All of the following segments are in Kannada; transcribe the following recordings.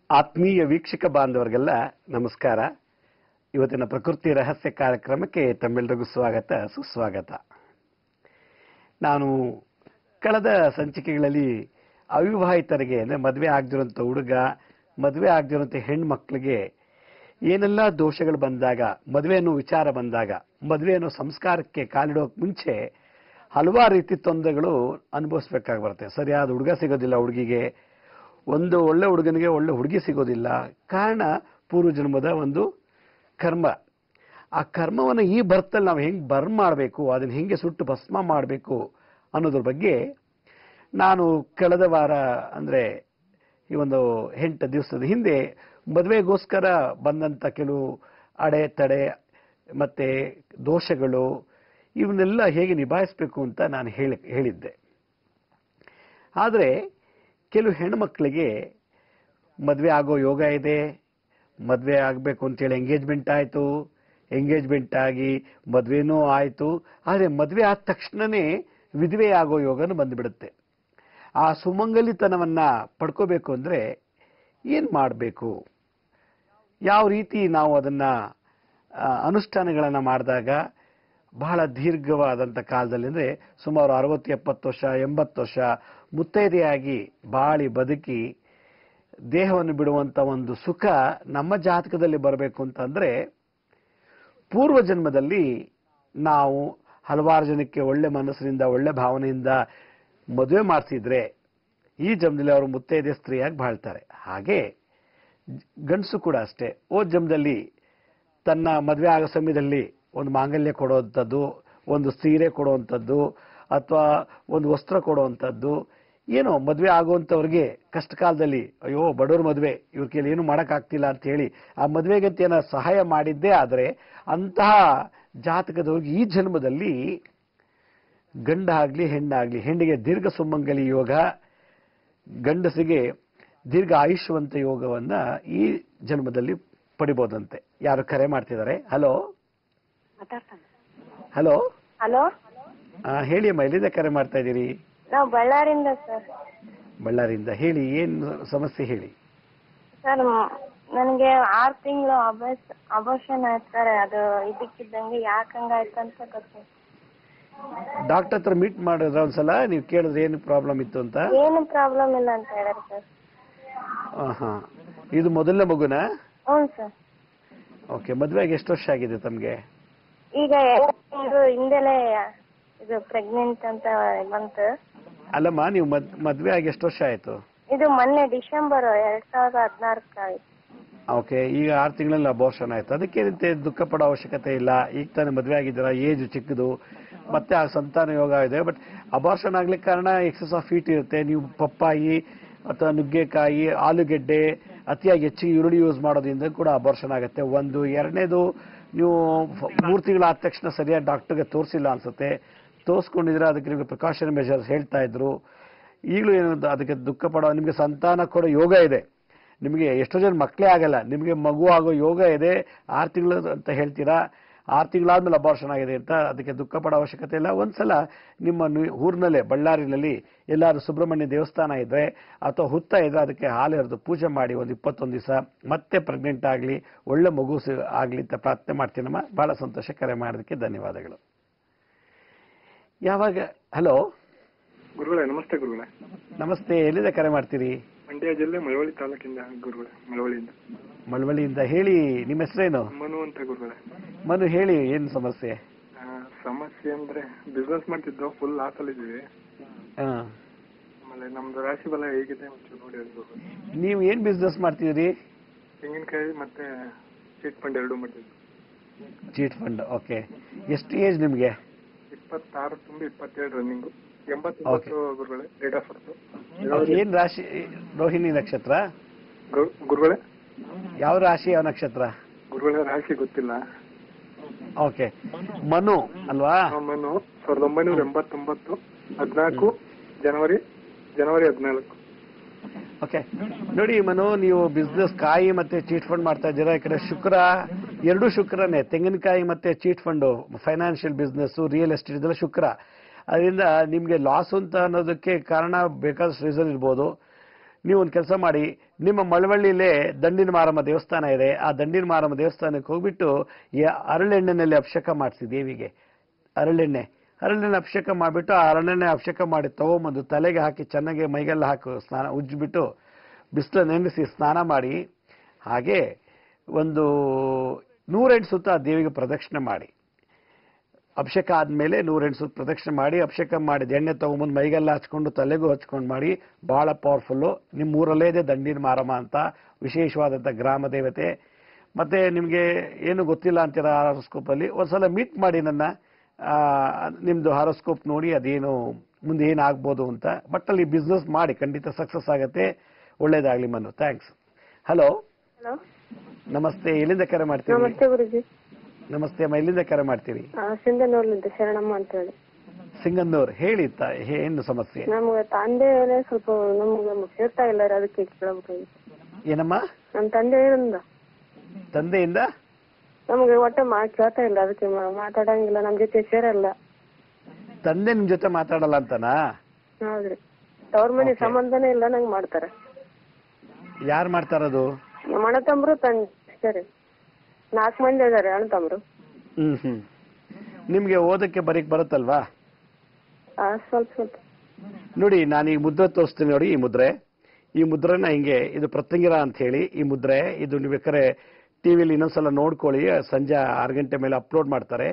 ಆತ್ಮೀಯ ವೀಕ್ಷಕ ಬಾಂಧವರಿಗೆಲ್ಲ ನಮಸ್ಕಾರ. ಇವತ್ತಿನ ಪ್ರಕೃತಿ ರಹಸ್ಯ ಕಾರ್ಯಕ್ರಮಕ್ಕೆ ತಮ್ಮೆಲ್ಲರಿಗೂ ಸ್ವಾಗತ ಸುಸ್ವಾಗತ. ನಾನು ಕಳೆದ ಸಂಚಿಕೆಗಳಲ್ಲಿ ಅವಿವಾಹಿತರಿಗೆ ಅಂದರೆ ಮದುವೆ ಆಗದಿರುವಂಥ ಹುಡುಗ, ಮದುವೆ ಆಗದಿರುವಂಥ ಹೆಣ್ಮಕ್ಳಿಗೆ ಏನೆಲ್ಲ ದೋಷಗಳು ಬಂದಾಗ, ಮದುವೆ ಅನ್ನೋ ವಿಚಾರ ಬಂದಾಗ, ಮದುವೆ ಅನ್ನೋ ಸಂಸ್ಕಾರಕ್ಕೆ ಕಾಲಿಡೋಕೆ ಮುಂಚೆ ಹಲವಾರು ರೀತಿ ತೊಂದರೆಗಳು ಅನುಭವಿಸ್ಬೇಕಾಗಿ ಬರುತ್ತೆ. ಸರಿಯಾದ ಹುಡುಗ ಸಿಗೋದಿಲ್ಲ ಹುಡುಗಿಗೆ, ಒಂದು ಒಳ್ಳೆ ಹುಡುಗನಿಗೆ ಒಳ್ಳೆ ಹುಡುಗಿ ಸಿಗೋದಿಲ್ಲ. ಕಾರಣ ಪೂರ್ವಜನ್ಮದ ಒಂದು ಕರ್ಮ. ಆ ಕರ್ಮವನ್ನು ಈ ಬರ್ತಲ್ಲಿ ನಾವು ಹೆಂಗೆ ಬರ್ನ್ ಮಾಡಬೇಕು, ಅದನ್ನು ಹೆಂಗೆ ಸುಟ್ಟು ಭಸ್ಮ ಮಾಡಬೇಕು ಅನ್ನೋದ್ರ ಬಗ್ಗೆ ನಾನು ಕಳೆದ ವಾರ ಅಂದರೆ ಈ ಒಂದು 8 ದಿವಸದ ಹಿಂದೆ ಮದುವೆಗೋಸ್ಕರ ಬಂದಂಥ ಕೆಲವು ಅಡೆತಡೆ ಮತ್ತು ದೋಷಗಳು ಇವನ್ನೆಲ್ಲ ಹೇಗೆ ನಿಭಾಯಿಸಬೇಕು ಅಂತ ನಾನು ಹೇಳಿದ್ದೆ. ಆದರೆ ಕೆಲವು ಹೆಣ್ಮಕ್ಳಿಗೆ ಮದುವೆ ಆಗೋ ಯೋಗ ಇದೆ, ಮದುವೆ ಆಗಬೇಕು ಅಂತೇಳಿ ಎಂಗೇಜ್ಮೆಂಟ್ ಆಯಿತು, ಎಂಗೇಜ್ಮೆಂಟ್ ಆಗಿ ಮದುವೆನೂ ಆಯಿತು. ಆದರೆ ಮದುವೆ ಆದ ತಕ್ಷಣವೇ ವಿಧವೆ ಆಗೋ ಯೋಗನೂ ಬಂದುಬಿಡುತ್ತೆ. ಆ ಸುಮಂಗಲಿತನವನ್ನು ಪಡ್ಕೋಬೇಕು ಅಂದರೆ ಏನು ಮಾಡಬೇಕು, ಯಾವ ರೀತಿ ನಾವು ಅದನ್ನು ಅನುಷ್ಠಾನಗಳನ್ನು ಮಾಡಿದಾಗ ಬಹಳ ದೀರ್ಘವಾದಂಥ ಕಾಲದಲ್ಲಿ ಅಂದರೆ ಸುಮಾರು 60-70 ವರ್ಷ 80 ವರ್ಷ ಮುತ್ತೈದೆಯಾಗಿ ಬಾಳಿ ಬದುಕಿ ದೇಹವನ್ನು ಬಿಡುವಂಥ ಒಂದು ಸುಖ ನಮ್ಮ ಜಾತಕದಲ್ಲಿ ಬರಬೇಕು ಅಂತಂದರೆ ಪೂರ್ವ ಜನ್ಮದಲ್ಲಿ ನಾವು ಹಲವಾರು ಜನಕ್ಕೆ ಒಳ್ಳೆ ಮನಸ್ಸಿನಿಂದ ಒಳ್ಳೆ ಭಾವನೆಯಿಂದ ಮದುವೆ ಮಾಡಿಸಿದ್ರೆ ಈ ಜನ್ಮದಲ್ಲಿ ಅವರು ಮುತ್ತೈದೆ ಸ್ತ್ರೀಯಾಗಿ ಬಾಳ್ತಾರೆ. ಹಾಗೆ ಗಂಡಸು ಕೂಡ ಅಷ್ಟೇ, ಓದ್ ಜನ್ಮದಲ್ಲಿ ತನ್ನ ಮದುವೆ ಆಗೋ ಸಮಯದಲ್ಲಿ ಒಂದು ಮಾಂಗಲ್ಯ ಕೊಡುವಂಥದ್ದು, ಒಂದು ಸೀರೆ ಕೊಡುವಂಥದ್ದು ಅಥವಾ ಒಂದು ವಸ್ತ್ರ ಕೊಡುವಂಥದ್ದು, ಏನೋ ಮದುವೆ ಆಗುವಂಥವ್ರಿಗೆ ಕಷ್ಟ ಕಾಲದಲ್ಲಿ ಅಯ್ಯೋ ಬಡವ್ರ ಮದುವೆ ಇವ್ರ ಕೈಲಿ ಏನು ಮಾಡೋಕ್ಕಾಗ್ತಿಲ್ಲ ಅಂತ ಹೇಳಿ ಆ ಮದುವೆಗಂತ ಏನೋ ಸಹಾಯ ಮಾಡಿದ್ದೇ ಆದರೆ ಅಂತಹ ಜಾತಕದವ್ರಿಗೆ ಈ ಜನ್ಮದಲ್ಲಿ ಗಂಡ ಆಗಲಿ ಹೆಣ್ಣಾಗಲಿ, ಹೆಣ್ಣಿಗೆ ದೀರ್ಘ ಸುಮಂಗಲಿ ಯೋಗ, ಗಂಡಸಿಗೆ ದೀರ್ಘ ಆಯುಷ್ಯವಂತ ಯೋಗವನ್ನು ಈ ಜನ್ಮದಲ್ಲಿ ಪಡಿಬೋದಂತೆ. ಯಾರು ಕರೆ ಮಾಡ್ತಿದ್ದಾರೆ? ಹಲೋ ಹಲೋ ಹಲೋ, ಹೇಳಿ ಅಮ್ಮ, ಎಲ್ಲಿಂದ ಕರೆ ಮಾಡ್ತಾ ಇದ್ದೀರಿ? ನಾವು ಬಳ್ಳಾರಿಯಿಂದ ಸರ್. ಬಳ್ಳಾರಿಯಿಂದ ಹೇಳಿ, ಏನು ಸಮಸ್ಯೆ ಹೇಳಿ. ಸರ್, ನನಗೆ 6 ತಿಂಗಳು ಅಬೋಷನ್ ಆಯ್ತು ಸರ್. ಅದು ಇದಕ್ಕಿದ್ದಂಗೆ ಯಾಕೆ ಹಂಗಾಯ್ತು ಅಂತ ಗೊತ್ತಿಲ್ಲ. ಡಾಕ್ಟರ್ ಹತ್ರ ಮೀಟ್ ಮಾಡಿದ್ರ ಒಂದ್ಸಲ? ನೀವು ಕೇಳಿದ್ರೆ ಏನು ಪ್ರಾಬ್ಲಮ್ ಇತ್ತು ಅಂತ? ಏನು ಪ್ರಾಬ್ಲಮ್ ಇಲ್ಲ ಅಂತ ಹೇಳ್ಯಾರ ಸರ್. ಹಾ, ಇದು ಮೊದಲನೇ ಮಗುನಾ? ಹ್ಞೂ ಸರ್. ಓಕೆ, ಮದುವೆಗೆ ಎಷ್ಟು ವರ್ಷ ಆಗಿದೆ ತಮಗೆ? ಈಗ 2 ತಿಂಗಳು ಹಿಂದೆಲೆ ಇದು ಪ್ರೆಗ್ನೆಂಟ್ ಅಂತ ಬಂತು. ಅಲ್ಲಮ್ಮ, ನೀವು ಮದುವೆ ಆಗಿ ಎಷ್ಟು ವರ್ಷ ಆಯ್ತು? ಇದು ಮೊನ್ನೆ ಡಿಸೆಂಬರ್ 2016 ಆಯ್ತು. ಓಕೆ, ಈಗ 6 ತಿಂಗಳಲ್ಲಿ ಅಬೋರ್ಷನ್ ಆಯ್ತು. ಅದಕ್ಕೇನಂತೆ ದುಃಖ ಪಡೋ ಅವಶ್ಯಕತೆ ಇಲ್ಲ. ಈಗ ತಾನೇ ಮದುವೆ ಆಗಿದ್ದೀರಾ, ಏಜ್ ಚಿಕ್ಕದು, ಮತ್ತೆ ಆ ಸಂತಾನ ಯೋಗ ಇದೆ. ಬಟ್ ಅಬೋರ್ಷನ್ ಆಗ್ಲಿಕ್ಕೆ ಕಾರಣ ಎಕ್ಸೆಸ್ ಆಫ್ ಹೀಟ್ ಇರುತ್ತೆ. ನೀವು ಪಪ್ಪಾಯಿ ಅಥವಾ ನುಗ್ಗೆಕಾಯಿ, ಆಲೂಗೆಡ್ಡೆ ಅತಿಯಾಗಿ ಹೆಚ್ಚಿಗೆ ಈರುಳ್ಳಿ ಯೂಸ್ ಮಾಡೋದ್ರಿಂದ ಕೂಡ ಅಬೋರ್ಷನ್ ಆಗುತ್ತೆ. ಒಂದು. ಎರಡನೇದು, ನೀವು 3 ತಿಂಗಳಾದ ತಕ್ಷಣ ಸರಿಯಾಗಿ ಡಾಕ್ಟರ್ಗೆ ತೋರಿಸಿಲ್ಲ ಅನ್ಸುತ್ತೆ. ತೋರಿಸ್ಕೊಂಡಿದ್ರೆ ಅದಕ್ಕೆ ನಿಮಗೆ ಪ್ರಿಕಾಷನ್ ಮೆಷರ್ಸ್ ಹೇಳ್ತಾ ಇದ್ರು. ಈಗಲೂ ಏನು ಅದಕ್ಕೆ ದುಃಖ ಪಡೋ, ನಿಮಗೆ ಸಂತಾನ ಕೊಡೋ ಯೋಗ ಇದೆ. ನಿಮಗೆ ಎಷ್ಟೋ ಜನ ಮಕ್ಕಳೇ ಆಗಲ್ಲ, ನಿಮಗೆ ಮಗು ಆಗೋ ಯೋಗ ಇದೆ. 6 ತಿಂಗಳು ಅಂತ ಹೇಳ್ತೀರಾ, 6 ತಿಂಗಳಾದ್ಮೇಲೆ ಅಬೋರ್ಷನ್ ಆಗಿದೆ ಅಂತ ಅದಕ್ಕೆ ದುಃಖ ಪಡೋ ಅವಶ್ಯಕತೆ ಇಲ್ಲ. ಒಂದ್ಸಲ ನಿಮ್ಮ ಊರಿನಲ್ಲೇ ಬಳ್ಳಾರಿನಲ್ಲಿ ಎಲ್ಲಾದ್ರೂ ಸುಬ್ರಹ್ಮಣ್ಯ ದೇವಸ್ಥಾನ ಇದ್ರೆ ಅಥವಾ ಹುತ್ತ ಇದ್ರೆ ಅದಕ್ಕೆ ಹಾಲು ಎರೆದು ಪೂಜೆ ಮಾಡಿ ಒಂದು 21 ದಿವಸ ಮತ್ತೆ ಪ್ರೆಗ್ನೆಂಟ್ ಆಗಲಿ, ಒಳ್ಳೆ ಮಗು ಆಗಲಿ ಅಂತ ಪ್ರಾರ್ಥನೆ ಮಾಡ್ತೀನಮ್ಮ. ಬಹಳ ಸಂತೋಷ, ಕರೆ ಮಾಡೋದಕ್ಕೆ ಧನ್ಯವಾದಗಳು. ಯಾವಾಗ? ಹಲೋ ಗುರುಗಳೇ, ನಮಸ್ತೆ ಗುರುಗಳೇ. ನಮಸ್ತೆ, ಎಲ್ಲಿಂದ ಕರೆ ಮಾಡ್ತೀರಿ? ಮಂಡ್ಯ ಜಿಲ್ಲೆ ಮಳವಳ್ಳಿ ತಾಲೂಕಿಂದ ಗುರುಗಳೇ. ಮಳವಳ್ಳಿಯಿಂದ. ಮಳವಳ್ಳಿಯಿಂದ. ಹೇಳಿ, ನಿಮ್ಮ ಹೆಸರೇನು? ಮನು ಅಂತ ಗುರುಗಳೇ. ಮನು, ಹೇಳಿ, ಏನು ಸಮಸ್ಯೆ? ಸಮಸ್ಯೆ ಅಂದ್ರೆ ಬಿಸ್ನೆಸ್ ಮಾಡ್ತಿದ್ದು, ಫುಲ್ ಲಾಸ್ ಅಲ್ಲಿ ಇದೀವಿ. ಆಮೇಲೆ ನಮ್ದು ರಾಶಿ ಬಲ ಹೇಗಿದೆ ಒಂಚೂರು ನೋಡಿ ಗುರುಗಳೇ. ನೀವು ಏನ್ ಬಿಸ್ನೆಸ್ ಮಾಡ್ತಿದ್ರಿ? ತೆಂಗಿನಕಾಯಿ ಮತ್ತೆ ಚೀಟ್ ಫಂಡ್ 2 ಮಾಡ್ತಿದ್ವಿ. Chit fund, okay. ಎಷ್ಟು ಏಜ್ ನಿಮ್ಗೆ? 26 ತುಂಬಿ 27 ರನ್ನಿಂಗು. 89 ಗುರುಗಳೇ, ಡೇಟ್ ಆಫ್ ಬರ್ತ್. ಏನ್ ರಾಶಿ? ರೋಹಿಣಿ ನಕ್ಷತ್ರ ಗುರುಗಳೇ. ಯಾವ ರಾಶಿ, ಯಾವ ನಕ್ಷತ್ರ? ಗುರುಗಳೇ, ರಾಶಿ ಗೊತ್ತಿಲ್ಲ. ಓಕೆ, ಮನು ಅಲ್ವಾ? ಮನು 1989 14 ಜನವರಿ 14. ಓಕೆ, ನೋಡಿ ಮನು, ನೀವು ಬಿಸ್ನೆಸ್ ಕಾಯಿ ಮತ್ತೆ ಚೀಟ್ ಫಂಡ್ ಮಾಡ್ತಾ ಇದ್ದೀರಾ. ಈ ಕಡೆ ಶುಕ್ರ, 2 ಶುಕ್ರನೇ. ತೆಂಗಿನಕಾಯಿ ಮತ್ತೆ chit fund, financial business, real estate ಇದೆಲ್ಲ ಶುಕ್ರ. ಅದರಿಂದ ನಿಮಗೆ ಲಾಸ್ ಅಂತ ಅನ್ನೋದಕ್ಕೆ ಕಾರಣ ಬೇಕಾದಷ್ಟು ರೀಸನ್ ಇರ್ಬೋದು. ನೀವು ಒಂದು ಕೆಲಸ ಮಾಡಿ, ನಿಮ್ಮ ಮಳವಳ್ಳಿಲೇ ದಂಡಿನ ಮಾರಮ್ಮ ದೇವಸ್ಥಾನ ಇದೆ, ಆ ದಂಡಿನ ಮಾರಮ್ಮ ದೇವಸ್ಥಾನಕ್ಕೆ ಹೋಗ್ಬಿಟ್ಟು ಈ ಅರಳೆಣ್ಣೆನಲ್ಲಿ ಅಭಿಷೇಕ ಮಾಡಿಸಿ ದೇವಿಗೆ. ಹರಳೆಣ್ಣೆ ಅಭಿಷೇಕ ಮಾಡಿಬಿಟ್ಟು ಆ ಹರಳೆಣ್ಣೆ ಅಭಿಷೇಕ ಮಾಡಿ ತಗೊಂಬಂದು ತಲೆಗೆ ಹಾಕಿ ಚೆನ್ನಾಗಿ ಮೈಗೆಲ್ಲ ಹಾಕಿ ಸ್ನಾನ ಉಜ್ಜಿಬಿಟ್ಟು ಬಿಸಿಲು ನೆನೆಸಿ ಸ್ನಾನ ಮಾಡಿ, ಹಾಗೆ ಒಂದು 108 ಸುತ್ತ ಆ ದೇವಿಗೆ ಪ್ರದಕ್ಷಿಣೆ ಮಾಡಿ. ಅಭಿಷೇಕ ಆದಮೇಲೆ 108 ಸುತ್ತ ಪ್ರದಕ್ಷಿಣೆ ಮಾಡಿ ಅಭಿಷೇಕ ಮಾಡಿದ ಎಣ್ಣೆ ತಗೊಂಬಂದು ಮೈಗೆಲ್ಲ ಹಚ್ಕೊಂಡು ತಲೆಗೂ ಹಚ್ಕೊಂಡು ಮಾಡಿ. ಬಹಳ ಪವರ್ಫುಲ್ಲು. ನಿಮ್ಮ ಊರಲ್ಲೇ ಇದೆ ದಂಡಿನ ಮಾರಮ್ಮ ಅಂತ ವಿಶೇಷವಾದಂಥ ಗ್ರಾಮ ದೇವತೆ. ಮತ್ತೆ ನಿಮಗೆ ಏನು ಗೊತ್ತಿಲ್ಲ ಅಂತೀರ ಹಾರೋಸ್ಕೋಪಲ್ಲಿ, ಒಂದ್ಸಲ ಮೀಟ್ ಮಾಡಿ ನನ್ನ. ನಿಮ್ಮದು ಹಾರೋಸ್ಕೋಪ್ ನೋಡಿ ಅದೇನು ಮುಂದೆ ಏನಾಗ್ಬೋದು ಅಂತ. ಬಟ್ ಅಲ್ಲಿ ಬಿಸ್ನೆಸ್ ಮಾಡಿ, ಖಂಡಿತ ಸಕ್ಸಸ್ ಆಗುತ್ತೆ. ಒಳ್ಳೇದಾಗ್ಲಿ ಮನು. ಥ್ಯಾಂಕ್ಸ್. ಹಲೋ ಹಲೋ, ನಮಸ್ತೆ. ಎಲ್ಲಿಂದ ಕರೆ ಮಾಡ್ತೀವಿ? ನಮಸ್ತೆ ಗುರುಜಿ. ನಮಸ್ತೆ ಅಮ್ಮ, ಎಲ್ಲಿಂದ ಕರೆ ಮಾಡ್ತೀರಿ? ಸಿಂಧನೂರ್ಲಿಂದ ಶರಣಮ್ಮ ಅಂತ ಹೇಳಿ. ಸಿಂಗನ್ನೂರ್. ಹೇಳಿ ಏನು ಸಮಸ್ಯೆ? ನಮ್ಗೆ ತಂದೆ ಸ್ವಲ್ಪ ನಮ್ಗೆ ಸೇರ್ತಾ ಇಲ್ಲ, ಅದಕ್ಕೆ ಕೇಳಬೇಕಾಗಿತ್ತು. ಏನಮ್ಮ? ನಮ್ಮ ತಂದೆಯಿಂದ ನಮ್ಗೆ ಒಟ್ಟೆ ಕೇಳ್ತಾ ಇಲ್ಲ, ಅದಕ್ಕೆ ಮಾತಾಡಂಗಿಲ್ಲ, ನಮ್ ಜೊತೆ ಸೇರಲ್ಲ. ತಂದೆ ನಿಮ್ ಜೊತೆ ಮಾತಾಡಲ್ಲ ಅಂತನಾ? ಹೌದ್ರಿ. ತವ್ರ ಮನೆ ಸಂಬಂಧನೇ ಇಲ್ಲ ನಂಗೆ ಮಾಡ್ತಾರೆ. ಯಾರು ಮಾಡ್ತಾರದು? ನಮ್ಮ ಅಣ್ಣ ತಮ್ರು ಸರಿ 4 ಮಂದಿ ಇದಾರೆ ಅಣ್ಣ ತಮ್ರು. ನಿಮ್ಗೆ ಓದಕ್ಕೆ ಬರೀಕ್ ಬರುತ್ತಲ್ವಾ? ಸ್ವಲ್ಪ ಸ್ವಲ್ಪ ನೋಡಿ, ನಾನು ಈ ಮುದ್ರೆ ತೋರಿಸ್ತೀನಿ ನೋಡಿ. ಈ ಮುದ್ರೆನ ಹಿಂಗೆ, ಇದು ಪ್ರತ್ಯಂಗಿರ ಅಂತ ಹೇಳಿ ಈ ಮುದ್ರೆ. ಇದು ನೀವು ಬೇಕಾದ್ರೆ ಟಿವಿಲಿ ಇನ್ನೊಂದ್ಸಲ ನೋಡ್ಕೊಳ್ಳಿ, ಸಂಜೆ 6 ಗಂಟೆ ಮೇಲೆ ಅಪ್ಲೋಡ್ ಮಾಡ್ತಾರೆ.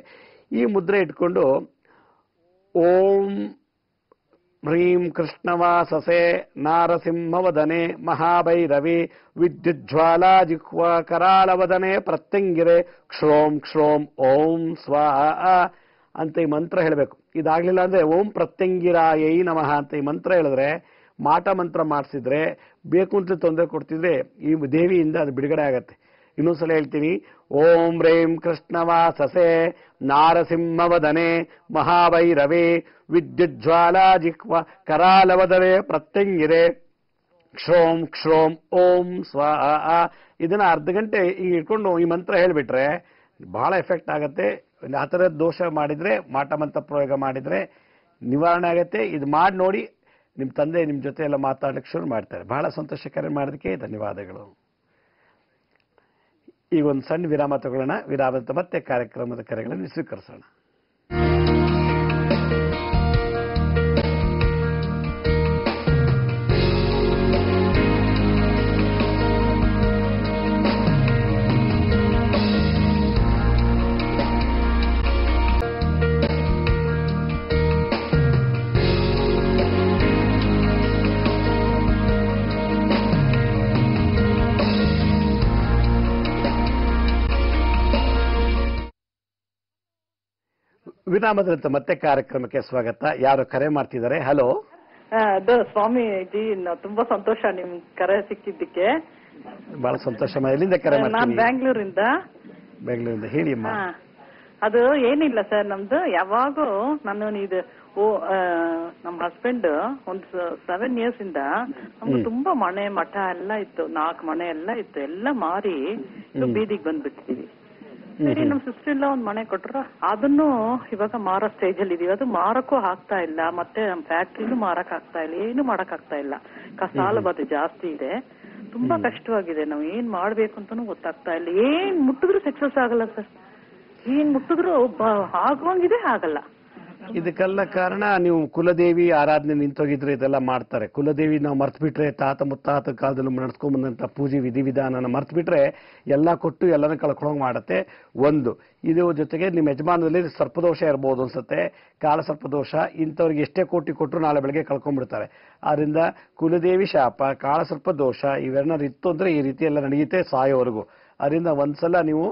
ಈ ಮುದ್ರೆ ಇಟ್ಕೊಂಡು ಓಂ ಹ್ರೀಂ ಕೃಷ್ಣವಾಸಸೆ ನಾರಸಿಂಹವದನೆ ಮಹಾಭೈರವಿ ವಿದ್ಯುಜ್ವಾಲಾ ಜಿಹ್ವಾ ಕರಾಳವದನೆ ಪ್ರತ್ಯಂಗಿರೆ ಕ್ಷೋಂ ಕ್ಷೋಂ ಓಂ ಸ್ವಾಹ ಅಂತ ಈ ಮಂತ್ರ ಹೇಳಬೇಕು. ಇದಾಗ್ಲಿಲ್ಲ ಅಂದ್ರೆ ಓಂ ಪ್ರತ್ಯಂಗಿರಾಯೈ ನಮಃ ಅಂತ ಈ ಮಂತ್ರ ಹೇಳಿದ್ರೆ, ಮಾಟ ಮಂತ್ರ ಮಾಡಿಸಿದ್ರೆ, ಬೇಕು ಅಂತ ತೊಂದರೆ ಕೊಡ್ತಿದ್ರೆ ಈ ದೇವಿಯಿಂದ ಅದು ಬಿಡುಗಡೆ ಆಗತ್ತೆ. ಇನ್ನೊಂದ್ಸಲ ಹೇಳ್ತೀನಿ. ಓಂ ಹ್ರೀಂ ಕೃಷ್ಣವಾಸಸೆ ನಾರಸಿಂಹವದನೆ ಮಹಾಭೈರವೆ ವಿದ್ಯುಜ್ವಾಲಾ ಜಿಹ್ವಾ ಕರಾಳವದನೆ ಪ್ರತ್ಯಂಗಿರೆ ಕ್ಷೋಂ ಕ್ಷೋಂ ಓಂ ಸ್ವಾಹ. ಇದನ್ನ ಅರ್ಧ ಗಂಟೆ ಈಗ ಇಟ್ಕೊಂಡು ಈ ಮಂತ್ರ ಹೇಳ್ಬಿಟ್ರೆ ಬಹಳ ಎಫೆಕ್ಟ್ ಆಗತ್ತೆ. ಆ ಥರದ ದೋಷ ಮಾಡಿದ್ರೆ, ಮಾಟ ಮಂತ್ರ ಪ್ರಯೋಗ ಮಾಡಿದ್ರೆ ನಿವಾರಣೆ ಆಗತ್ತೆ. ಇದು ಮಾಡಿ ನೋಡಿ, ನಿಮ್ಮ ತಂದೆ ನಿಮ್ಮ ಜೊತೆ ಎಲ್ಲ ಮಾತಾಡಲಿಕ್ಕೆ ಶುರು ಮಾಡ್ತಾರೆ. ಬಹಳ ಸಂತೋಷ. ಕರೆ ಮಾಡೋದಕ್ಕೆ ಧನ್ಯವಾದಗಳು. ಈಗ ಒಂದು ಸಣ್ಣ ವಿರಾಮ ತಗೊಳ್ಳೋಣ. ವಿರಾಮದ ಮತ್ತೆ ಕಾರ್ಯಕ್ರಮದ ಕರೆಗಳನ್ನು ಸ್ವೀಕರಿಸೋಣ. ವಿರಾಮದಂತ ಮತ್ತೆ ಕಾರ್ಯಕ್ರಮಕ್ಕೆ ಸ್ವಾಗತ. ಯಾರು ಕರೆ ಮಾಡ್ತಿದ್ದಾರೆ? ಹಲೋ. ಅದು ಸ್ವಾಮೀಜಿ, ತುಂಬಾ ಸಂತೋಷ ನಿಮ್ ಕರೆ ಸಿಕ್ಕಿದ್ದಕ್ಕೆ. ಬಹಳ ಸಂತೋಷ. ಎಲ್ಲಿಂದ ಕರೆ ಮಾಡ್ತೀನಿ? ನಾನ್ ಬೆಂಗಳೂರಿಂದ. ಹೇಳಿ ಅಮ್ಮ. ಅದು ಏನಿಲ್ಲ ಸರ್, ನಮ್ದು ಯಾವಾಗೂ ನಾನು ಇದು ನಮ್ಮ ಹಸ್ಬೆಂಡ್ ಒಂದು 7 years ಇಂದ ನಮ್ಗೆ ತುಂಬಾ ಮನೆ ಮಠ ಎಲ್ಲ ಇತ್ತು, 4 ಮನೆ ಎಲ್ಲ ಇತ್ತು, ಎಲ್ಲ ಮಾರಿ ಬೀದಿಗೆ ಬಂದ್ಬಿಟ್ಟಿದೀವಿ. ಸರಿ, ನಮ್ ಸಿಸ್ಟರ್ ಎಲ್ಲ ಒಂದ್ ಮನೆ ಕೊಟ್ರ, ಅದನ್ನು ಇವಾಗ ಮಾರೋ ಸ್ಟೇಜ್ ಅಲ್ಲಿ ಇದೀವಿ. ಅದು ಮಾರಕ್ಕೂ ಆಗ್ತಾ ಇಲ್ಲ, ಮತ್ತೆ ನಮ್ ಫ್ಯಾಕ್ಟ್ರಿನೂ ಮಾರಕ್ ಆಗ್ತಾ ಇಲ್ಲ, ಏನು ಮಾಡಕ್ ಆಗ್ತಾ ಇಲ್ಲ. ಸಾಲ ಬಾಧೆ ಜಾಸ್ತಿ ಇದೆ, ತುಂಬಾ ಕಷ್ಟವಾಗಿದೆ. ನಾವ್ ಏನ್ ಮಾಡ್ಬೇಕು ಅಂತಾನು ಗೊತ್ತಾಗ್ತಾ ಇಲ್ಲ. ಏನ್ ಮುಟ್ಟಿದ್ರು ಸಕ್ಸಸ್ ಆಗಲ್ಲ ಸರ್, ಏನ್ ಮುಟ್ಟಿದ್ರು ಆಗುವಂಗಿದೆ, ಆಗಲ್ಲ. ಇದಕ್ಕೆಲ್ಲ ಕಾರಣ ನೀವು ಕುಲದೇವಿ ಆರಾಧನೆ ನಿಂತೋಗಿದ್ರೆ ಇದೆಲ್ಲ ಮಾಡ್ತಾರೆ. ಕುಲದೇವಿ ನಾವು ಮರ್ತು ಬಿಟ್ರೆ, ತಾತ ಮುತ್ತಾತ ಕಾಲದಲ್ಲಿ ನಡ್ಸ್ಕೊಂಡ್ ಬಂದಂತ ಪೂಜೆ ವಿಧಿವಿಧಾನ ಮರ್ತು ಬಿಟ್ರೆ ಎಲ್ಲ ಕೊಟ್ಟು ಎಲ್ಲನೂ ಕಳ್ಕೊಂಡೋಗಿ ಮಾಡತ್ತೆ. ಒಂದು ಇದು ಜೊತೆಗೆ ನಿಮ್ಮ ಯಜಮಾನದಲ್ಲಿ ಸರ್ಪದೋಷ ಇರ್ಬೋದು ಅನ್ಸುತ್ತೆ, ಕಾಳ ಸರ್ಪದೋಷ. ಇಂಥವ್ರಿಗೆ ಎಷ್ಟೇ ಕೋಟಿ ಕೊಟ್ಟರು ನಾಳೆ ಬೆಳಗ್ಗೆ ಕಳ್ಕೊಂಡ್ಬಿಡ್ತಾರೆ. ಆದ್ರಿಂದ ಕುಲದೇವಿ ಶಾಪ, ಕಾಳ ಸರ್ಪದೋಷ ಇವೆರಡನ್ನ ಇತ್ತು ಅಂದ್ರೆ ಈ ರೀತಿ ಎಲ್ಲ ನಡೆಯುತ್ತೆ ಸಾಯೋವರೆಗೂ. ಅದರಿಂದ ಒಂದ್ಸಲ ನೀವು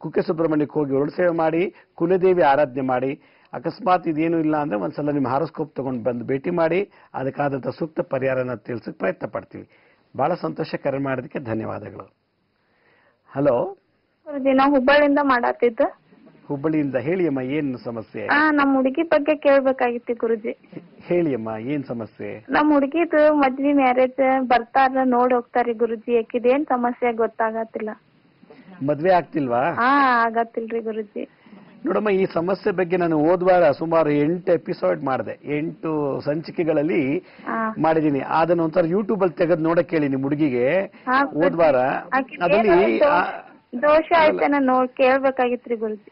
ಕುಕ್ಕೆ ಸುಬ್ರಹ್ಮಣ್ಯಕ್ಕೆ ಹೋಗಿ ಒರಳು ಸೇವೆ ಮಾಡಿ, ಕುಲದೇವಿ ಆರಾಧನೆ ಮಾಡಿ. ಅಕಸ್ಮಾತ್ ಇದೇನು ಇಲ್ಲ ಅಂದ್ರೆ ಒಂದ್ಸಲ ನಿಮ್ಮ ಹಾರೋಸ್ಕೋಪ್ ತಗೊಂಡು ಬಂದು ಭೇಟಿ ಮಾಡಿ, ಅದಕ್ಕಾದಂಥ ಸೂಕ್ತ ಪರಿಹಾರನ ತಿಳಿಸಕ್ಕೆ ಪ್ರಯತ್ನ ಪಡ್ತೀವಿ. ಬಹಳ ಸಂತೋಷ. ಕರೆ ಮಾಡೋದಕ್ಕೆ ಧನ್ಯವಾದಗಳು. ಹಲೋ. ನಾವು ಹುಬ್ಬಳ್ಳಿಯಿಂದ ಮಾಡತ್ತಿದ್ದು. ಹುಬ್ಬಳ್ಳಿಯಿಂದ. ಹೇಳಿ ಅಮ್ಮ, ಏನು ಸಮಸ್ಯೆ? ನಮ್ ಹುಡುಗಿ ಬಗ್ಗೆ ಕೇಳ್ಬೇಕಾಗಿತ್ತು ಗುರುಜಿ. ಹೇಳಿ ಅಮ್ಮ, ಏನ್ ಸಮಸ್ಯೆ? ನಮ್ ಹುಡುಗಿದು ಮದ್ವಿ ಮ್ಯಾರೇಜ್ ಬರ್ತಾರ, ನೋಡಿ ಹೋಗ್ತಾರಿ ಗುರುಜಿ. ಯಾಕಿದೇನ್ ಸಮಸ್ಯೆ ಗೊತ್ತಾಗತ್ತಿಲ್ಲ. ಮದ್ವೆ ಆಗ್ತಿಲ್ವಾ? ಆಗತ್ತಿಲ್ರಿ ಗುರುಜಿ. ನೋಡಮ್ಮ, ಈ ಸಮಸ್ಯೆ ಬಗ್ಗೆ ನಾನು ಹೋದ್ವಾರ ಸುಮಾರು 8 ಎಪಿಸೋಡ್ ಮಾಡಿದೆ, 8 ಸಂಚಿಕೆಗಳಲ್ಲಿ ಮಾಡಿದೀನಿ. ಅದನ್ನ ಒಂಥರ ಯೂಟ್ಯೂಬ್ ಅಲ್ಲಿ ತೆಗೆದು ನೋಡಕ್ ಹೇಳಿ ನಿಮ್ ಹುಡುಗಿಗೆ ಹೋದ್ವಾರ. ಅದ್ರಲ್ಲಿ ದೋಷ ಆಯ್ತಾನ ಕೇಳ್ಬೇಕಾಗಿತ್ರಿ ಗುರುಜಿ.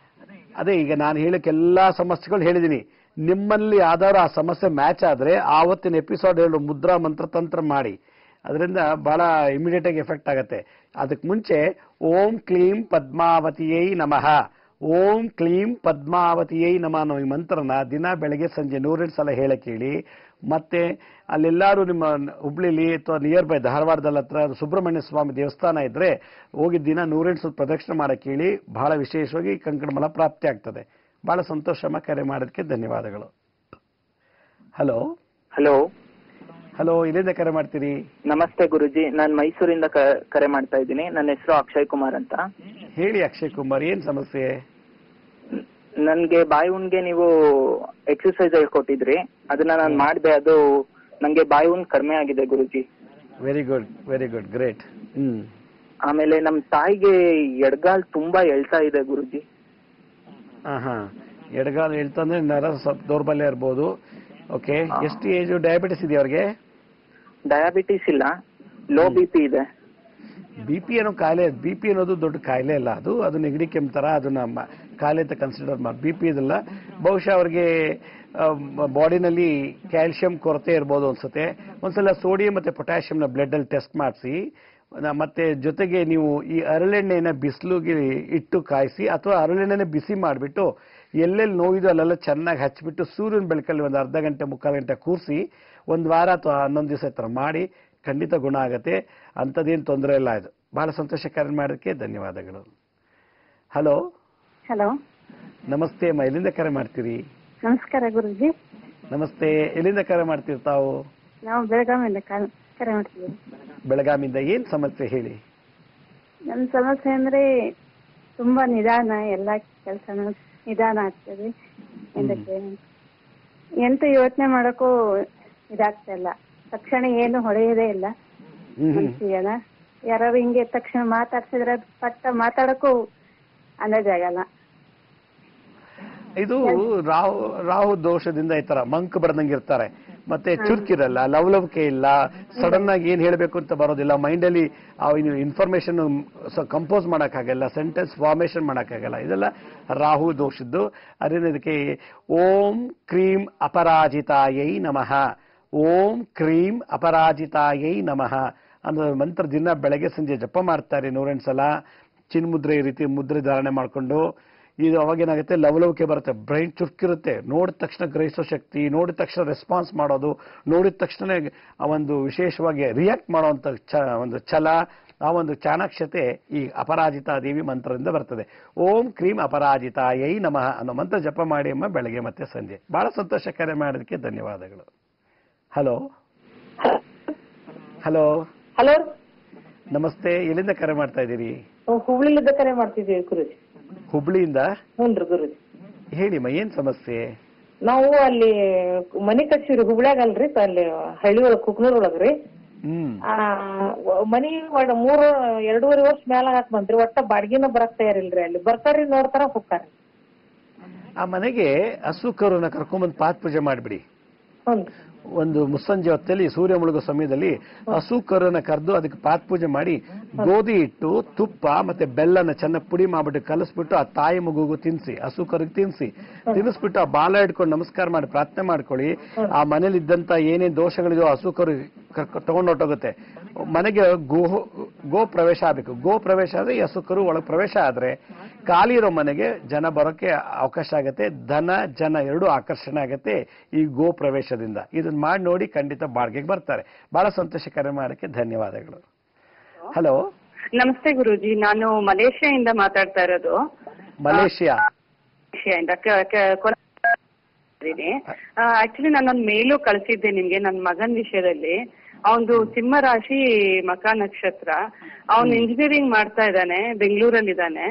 ಅದೇ ಈಗ ನಾನು ಹೇಳಕ್ ಎಲ್ಲಾ ಸಮಸ್ಯೆಗಳು ಹೇಳಿದೀನಿ. ನಿಮ್ಮಲ್ಲಿ ಯಾವ್ದಾದ್ರು ಆ ಸಮಸ್ಯೆ ಮ್ಯಾಚ್ ಆದ್ರೆ ಆವತ್ತಿನ ಎಪಿಸೋಡ್ ಹೇಳು, ಮುದ್ರಾ ಮಂತ್ರ ತಂತ್ರ ಮಾಡಿ. ಅದರಿಂದ ಬಹಳ ಇಮಿಡಿಯೇಟ್ ಆಗಿ ಎಫೆಕ್ಟ್ ಆಗತ್ತೆ. ಅದಕ್ಕೆ ಮುಂಚೆ ಓಂ ಕ್ಲೀಂ ಪದ್ಮಾವತಿಯೈ ನಮಃ, ಓಂ ಕ್ಲೀಂ ಪದ್ಮಾವತಿಯೈ ನಮಃ ಅನ್ನೋ ಈ ಮಂತ್ರನ ದಿನ ಬೆಳಗ್ಗೆ ಸಂಜೆ 108 ಸಲ ಹೇಳಕ್ ಹೇಳಿ. ಮತ್ತೆ ಅಲ್ಲೆಲ್ಲಾರು ನಿಮ್ಮ ಹುಬ್ಳಿಲಿ ಅಥವಾ ನಿಯರ್ ಬೈ ಧಾರವಾಡದಲ್ಲಿ ಹತ್ರ ಸುಬ್ರಹ್ಮಣ್ಯ ಸ್ವಾಮಿ ದೇವಸ್ಥಾನ ಇದ್ರೆ ಹೋಗಿ ದಿನ 108 ಸಲ ಪ್ರದಕ್ಷಿಣೆ ಮಾಡಕ್ ಹೇಳಿ. ಬಹಳ ವಿಶೇಷವಾಗಿ ಕಂಕಣ ಪ್ರಾಪ್ತಿ ಆಗ್ತದೆ. ಬಹಳ ಸಂತೋಷಮ್ಮ, ಕರೆ ಮಾಡೋದಕ್ಕೆ ಧನ್ಯವಾದಗಳು. ಹಲೋ ಹಲೋ ಹಲೋ, ಇಲ್ಲಿಂದ ಕರೆ ಮಾಡ್ತೀರಿ? ನಮಸ್ತೆ ಗುರುಜಿ, ನಾನು ಮೈಸೂರಿಂದ ಕರೆ ಮಾಡ್ತಾ ಇದ್ದೀನಿ. ನನ್ನ ಹೆಸರು ಅಕ್ಷಯ್ ಕುಮಾರ್ ಅಂತ. ಹೇಳಿ ಅಕ್ಷಯ್ ಕುಮಾರ್, ಏನ್ ಸಮಸ್ಯೆ? ನನ್ಗೆ ಬಾಯಿ ಉಣ್ಗೆ ನೀವು ಎಕ್ಸರ್ಸೈಸ್ ಹೇಳ್ಕೊಟ್ಟಿದ್ರಿ, ಅದನ್ನ ನಾನು ಮಾಡಿದೆ. ಅದು ನಂಗೆ ಬಾಯಿ ಉಣ್ ಕಡಿಮೆ ಆಗಿದೆ Guruji. Very good, very good, great. ಆಮೇಲೆ ನಮ್ ತಾಯಿಗೆ ಎಡಗಾಲ್ ತುಂಬಾ ಎಳ್ತಾ ಇದೆ ಗುರುಜಿ. ಎಡಗಾಲ್ ಹೇಳ್ತಾ ಅಂದ್ರೆ ನರ ಸ್ವಲ್ಪ ದೌರ್ಬಲ್ಯ ಇರ್ಬೋದು. ಓಕೆ, ಎಷ್ಟು ಏಜ್? ಡಯಾಬಿಟಿಸ್ ಇದೆಯಾ ಅವ್ರಿಗೆ? ಡಯಾಬಿಟಿಸ್ ಇಲ್ಲ, ಲೋ ಬಿಪಿ ಇದೆ. ಬಿಪಿ ಅನ್ನೋ ಕಾಯಿಲೆ, ಬಿಪಿ ಅನ್ನೋದು ದೊಡ್ಡ ಕಾಯಿಲೆ ಅಲ್ಲ, ಅದು ನೆಗಡಿ ಕೆಮ್ಮು ತರ, ಅದನ್ನ ಕಾಯಿಲೆ ಅಂತ ಕನ್ಸಿಡರ್ ಮಾಡಿ. ಬಿಪಿ ಇದಲ್ಲ, ಬಹುಶಃ ಅವ್ರಿಗೆ ಬಾಡಿನಲ್ಲಿ ಕ್ಯಾಲ್ಸಿಯಂ ಕೊರತೆ ಇರ್ಬೋದು ಅನ್ಸುತ್ತೆ. ಒಂದ್ಸಲ ಸೋಡಿಯಂ ಮತ್ತೆ ಪೊಟ್ಯಾಷಿಯಂನ ಬ್ಲಡ್ ಅಲ್ಲಿ ಟೆಸ್ಟ್ ಮಾಡಿಸಿ, ಮತ್ತೆ ಜೊತೆಗೆ ನೀವು ಈ ಹರಳೆಣ್ಣೆನ ಬಿಸಿಲಿಗೆ ಇಟ್ಟು ಕಾಯಿಸಿ ಅಥವಾ ಹರಳೆಣ್ಣೆನ ಬಿಸಿ ಮಾಡಿಬಿಟ್ಟು ಎಲ್ಲೆಲ್ಲಿ ನೋವಿದೋ ಅಲ್ಲೆಲ್ಲ ಚೆನ್ನಾಗಿ ಹಚ್ಚಿಬಿಟ್ಟು ಸೂರ್ಯನ ಬೆಳಕಲ್ಲಿ ಒಂದು ಅರ್ಧ ಗಂಟೆ ಮುಕ್ಕಾಲು ಗಂಟೆ ಕೂರಿಸಿ 1 ವಾರ ಅಥವಾ 11 ದಿವಸ ಈ ಥರ ಮಾಡಿ, ಖಂಡಿತ ಗುಣ ಆಗತ್ತೆ. ಅಂಥದ್ದೇನು ತೊಂದರೆ ಇಲ್ಲ. ಇದು ಬಹಳ ಸಂತೋಷ. ಕರೆ ಮಾಡೋದಕ್ಕೆ ಧನ್ಯವಾದಗಳು. ಹಲೋ ಹಲೋ, ನಮಸ್ತೆ ಅಮ್ಮ, ಎಲ್ಲಿಂದ ಕರೆ ಮಾಡ್ತೀರಿ? ನಮಸ್ಕಾರ ಗುರುಜಿ. ನಮಸ್ತೆ, ಎಲ್ಲಿಂದ ಕರೆ ಮಾಡ್ತೀರಿ ತಾವು? ನಾವು ಬೆಳಗಾವಿಯಿಂದ ಕರೆ ಮಾಡ್ತೀವಿ. ಬೆಳಗಾವಿಯಿಂದ. ಏನ್ ಸಮಸ್ಯೆ ಹೇಳಿ? ನಮ್ಮ ಸಮಸ್ಯೆ ಅಂದ್ರೆ ತುಂಬಾ ನಿಧಾನ, ಎಲ್ಲಾ ಕೆಲಸನೂ ನಿಧಾನ ಆಗ್ತದೆ. ಎಂತ ಯೋಚನೆ ಮಾಡಕ್ಕೂ ಇದಾಗ್ತಾ ಇಲ್ಲ. ತಕ್ಷಣ ಏನು ಹೊಳೆಯೋದೇ ಇಲ್ಲ ಮನ್ಸಿಗೆಲ್ಲ. ಯಾರು ಹಿಂಗೆ ತಕ್ಷಣ ಮಾತಾಡ್ಸಿದ್ರೆ ಪಟ್ಟ ಮಾತಾಡಕ್ಕೂ ಅಂದಾಜಾಗಲ್ಲ. ಇದು ರಾಹು ದೋಷದಿಂದ ಈ ತರ ಮಂಕ್ ಬರ್ದಂಗೆ ಇರ್ತಾರೆ. ಮತ್ತೆ ಚುರುಕಿರಲ್ಲ, ಲವಲವಿಕೆ ಇಲ್ಲ, ಸಡನ್ ಆಗಿ ಏನ್ ಹೇಳ್ಬೇಕು ಅಂತ ಬರೋದಿಲ್ಲ. ಮೈಂಡ್ ಅಲ್ಲಿ ಇನ್ಫಾರ್ಮೇಶನ್ ಕಂಪೋಸ್ ಮಾಡಕ್ಕಾಗಲ್ಲ, ಸೆಂಟೆನ್ಸ್ ಫಾರ್ಮೇಶನ್ ಮಾಡಕ್ಕಾಗಲ್ಲ. ಇದೆಲ್ಲ ರಾಹು ದೋಷದ್ದು. ಅದರಿಂದ ಇದಕ್ಕೆ ಓಂ ಕ್ರೀಂ ಅಪರಾಜಿತಾಯೈ ನಮಃ, ಓಂ ಕ್ರೀಂ ಅಪರಾಜಿತಾಯೈ ನಮಃ ಅನ್ನೋ ಮಂತ್ರ ದಿನ ಬೆಳಗ್ಗೆ ಸಂಜೆ ಜಪ ಮಾಡ್ತಾರೆ 108 ಸಲ. ಚಿನ್ಮುದ್ರೆ ಈ ರೀತಿ ಮುದ್ರೆ ಧಾರಣೆ ಮಾಡ್ಕೊಂಡು. ಇದು ಅವಾಗೇನಾಗುತ್ತೆ, ಲವಲವಿಕೆ ಬರುತ್ತೆ, ಬ್ರೈನ್ ಚುರುಕಿರುತ್ತೆ, ನೋಡಿದ ತಕ್ಷಣ ಗ್ರಹಿಸೋ ಶಕ್ತಿ, ನೋಡಿದ ತಕ್ಷಣ ರೆಸ್ಪಾನ್ಸ್ ಮಾಡೋದು, ನೋಡಿದ ತಕ್ಷಣ ಒಂದು ವಿಶೇಷವಾಗಿ ರಿಯಾಕ್ಟ್ ಮಾಡುವಂತ ಒಂದು ಛಲ, ಆ ಒಂದು ಚಾಣಾಕ್ಷತೆ ಈ ಅಪರಾಜಿತಾ ದೇವಿ ಮಂತ್ರದಿಂದ ಬರ್ತದೆ. ಓಂ ಕ್ರೀಂ ಅಪರಾಜಿತಾಯೈ ನಮಃ ಅನ್ನೋ ಮಂತ್ರ ಜಪ ಮಾಡಿ ಅಮ್ಮ ಬೆಳಗ್ಗೆ ಮತ್ತೆ ಸಂಜೆ. ಬಹಳ ಸಂತೋಷ. ಕರೆ ಮಾಡೋದಕ್ಕೆ ಧನ್ಯವಾದಗಳು. ಹಲೋ ಹಲೋ ಹಲೋ, ನಮಸ್ತೆ, ಎಲ್ಲಿಂದ ಕರೆ ಮಾಡ್ತಾ ಇದ್ದೀರಿ? ಹುಬ್ಳಿಲಿಂದ ಕರೆ ಮಾಡ್ತಿದ್ದೀವಿ ಗುರುಜಿ. ಹುಬ್ಳಿಯಿಂದ? ಹ್ಞೂ ಗುರುಜಿ. ಹೇಳಿಮ್ಮ, ಏನ್ ಸಮಸ್ಯೆ? ನಾವು ಅಲ್ಲಿ ಮನಿ ಕಟ್ಸಿವ್ರಿ ಹುಬ್ಳ್ಯಾಗ ಅಲ್ರಿ, ಅಲ್ಲಿ ಹಳ್ಳಿ ಒಳಗ್ ಕುಕ್ನೂರ್ ಒಳಗ್ರಿ. ಮನಿ 2.5 ವರ್ಷ ಮ್ಯಾಲ ಹಾಕ್ ಬಂದ್ರಿ. ಒಟ್ಟ ಬಾಡ್ಗಿನ ಬರಕ್ ತಯಾರಿಲ್ರಿ. ಅಲ್ಲಿ ಬರ್ತಾರಿ, ನೋಡ್ತಾರ, ಹೋಗ್ತಾರ. ಆ ಮನೆಗೆ ಹಸು ಕರುನ ಕರ್ಕೊಂಡ್ಬಂದು ಪಾತ್ ಪೂಜೆ ಮಾಡ್ಬಿಡಿ. ಒಂದು ಮುಸ್ಸಂಜೆ ಹೊತ್ತಲ್ಲಿ ಸೂರ್ಯ ಮುಳುಗೋ ಸಮಯದಲ್ಲಿ ಹಸು ಕರುನ ಕರೆದು ಅದಕ್ಕೆ ಪಾತ್ ಪೂಜೆ ಮಾಡಿ, ಗೋಧಿ ಹಿಟ್ಟು, ತುಪ್ಪ ಮತ್ತೆ ಬೆಲ್ಲನ ಚೆನ್ನಾಗಿ ಪುಡಿ ಮಾಡ್ಬಿಟ್ಟು ಕಲಸ್ಬಿಟ್ಟು ಆ ತಾಯಿ ಮಗುಗೂ ತಿನ್ಸಿ, ಹಸು ಕರುಗೆ ತಿನ್ನಿಸ್ಬಿಟ್ಟು ಆ ಬಾಲ ಹಿಡ್ಕೊಂಡು ನಮಸ್ಕಾರ ಮಾಡಿ ಪ್ರಾರ್ಥನೆ ಮಾಡ್ಕೊಳ್ಳಿ. ಆ ಮನೇಲಿ ಇದ್ದಂತ ಏನೇನ್ ದೋಷಗಳಿದೋ ಹಸು ಕರು ತಗೊಂಡೊಟ್ಟೋಗುತ್ತೆ. ಮನೆಗೆ ಗೋ ಪ್ರವೇಶ ಆಗ್ಬೇಕು. ಗೋ ಪ್ರವೇಶ ಆದ್ರೆ ಈ ಹಸು ಕರು ಒಳಗೆ ಪ್ರವೇಶ ಆದ್ರೆ ಖಾಲಿ ಇರೋ ಮನೆಗೆ ಜನ ಬರೋಕೆ ಅವಕಾಶ ಆಗತ್ತೆ. ಧನ ಜನ ಎರಡೂ ಆಕರ್ಷಣೆ ಆಗತ್ತೆ ಈ ಗೋ ಪ್ರವೇಶದಿಂದ. ಇದನ್ನ ಮಾಡಿ ನೋಡಿ, ಖಂಡಿತ ಬಾಡಿಗೆಗೆ ಬರ್ತಾರೆ. ಬಹಳ ಸಂತೋಷ. ಕರೆ ಮಾಡಕ್ಕೆ ಧನ್ಯವಾದಗಳು. ಹಲೋ ನಮಸ್ತೆ ಗುರೂಜಿ, ನಾನು ಮಲೇಷ್ಯಾದಿಂದ ಮಾತಾಡ್ತಾ ಇರೋದು. ಮಲೇಷ್ಯಾದಿಂದ ಆಕ್ಚುಲಿ ನಾನೊಂದು ಮೇಲೂ ಕಳಿಸಿದ್ದೆ ನಿಮ್ಗೆ ನನ್ನ ಮಗನ ವಿಷಯದಲ್ಲಿ. ಅವನದು ಸಿಂಹ ರಾಶಿ ಮಕ ನಕ್ಷತ್ರ. ಅವನು ಇಂಜಿನಿಯರಿಂಗ್ ಮಾಡ್ತಾ ಇದ್ದಾನೆ, ಬೆಂಗಳೂರಲ್ಲಿ ಇದ್ದಾನೆ.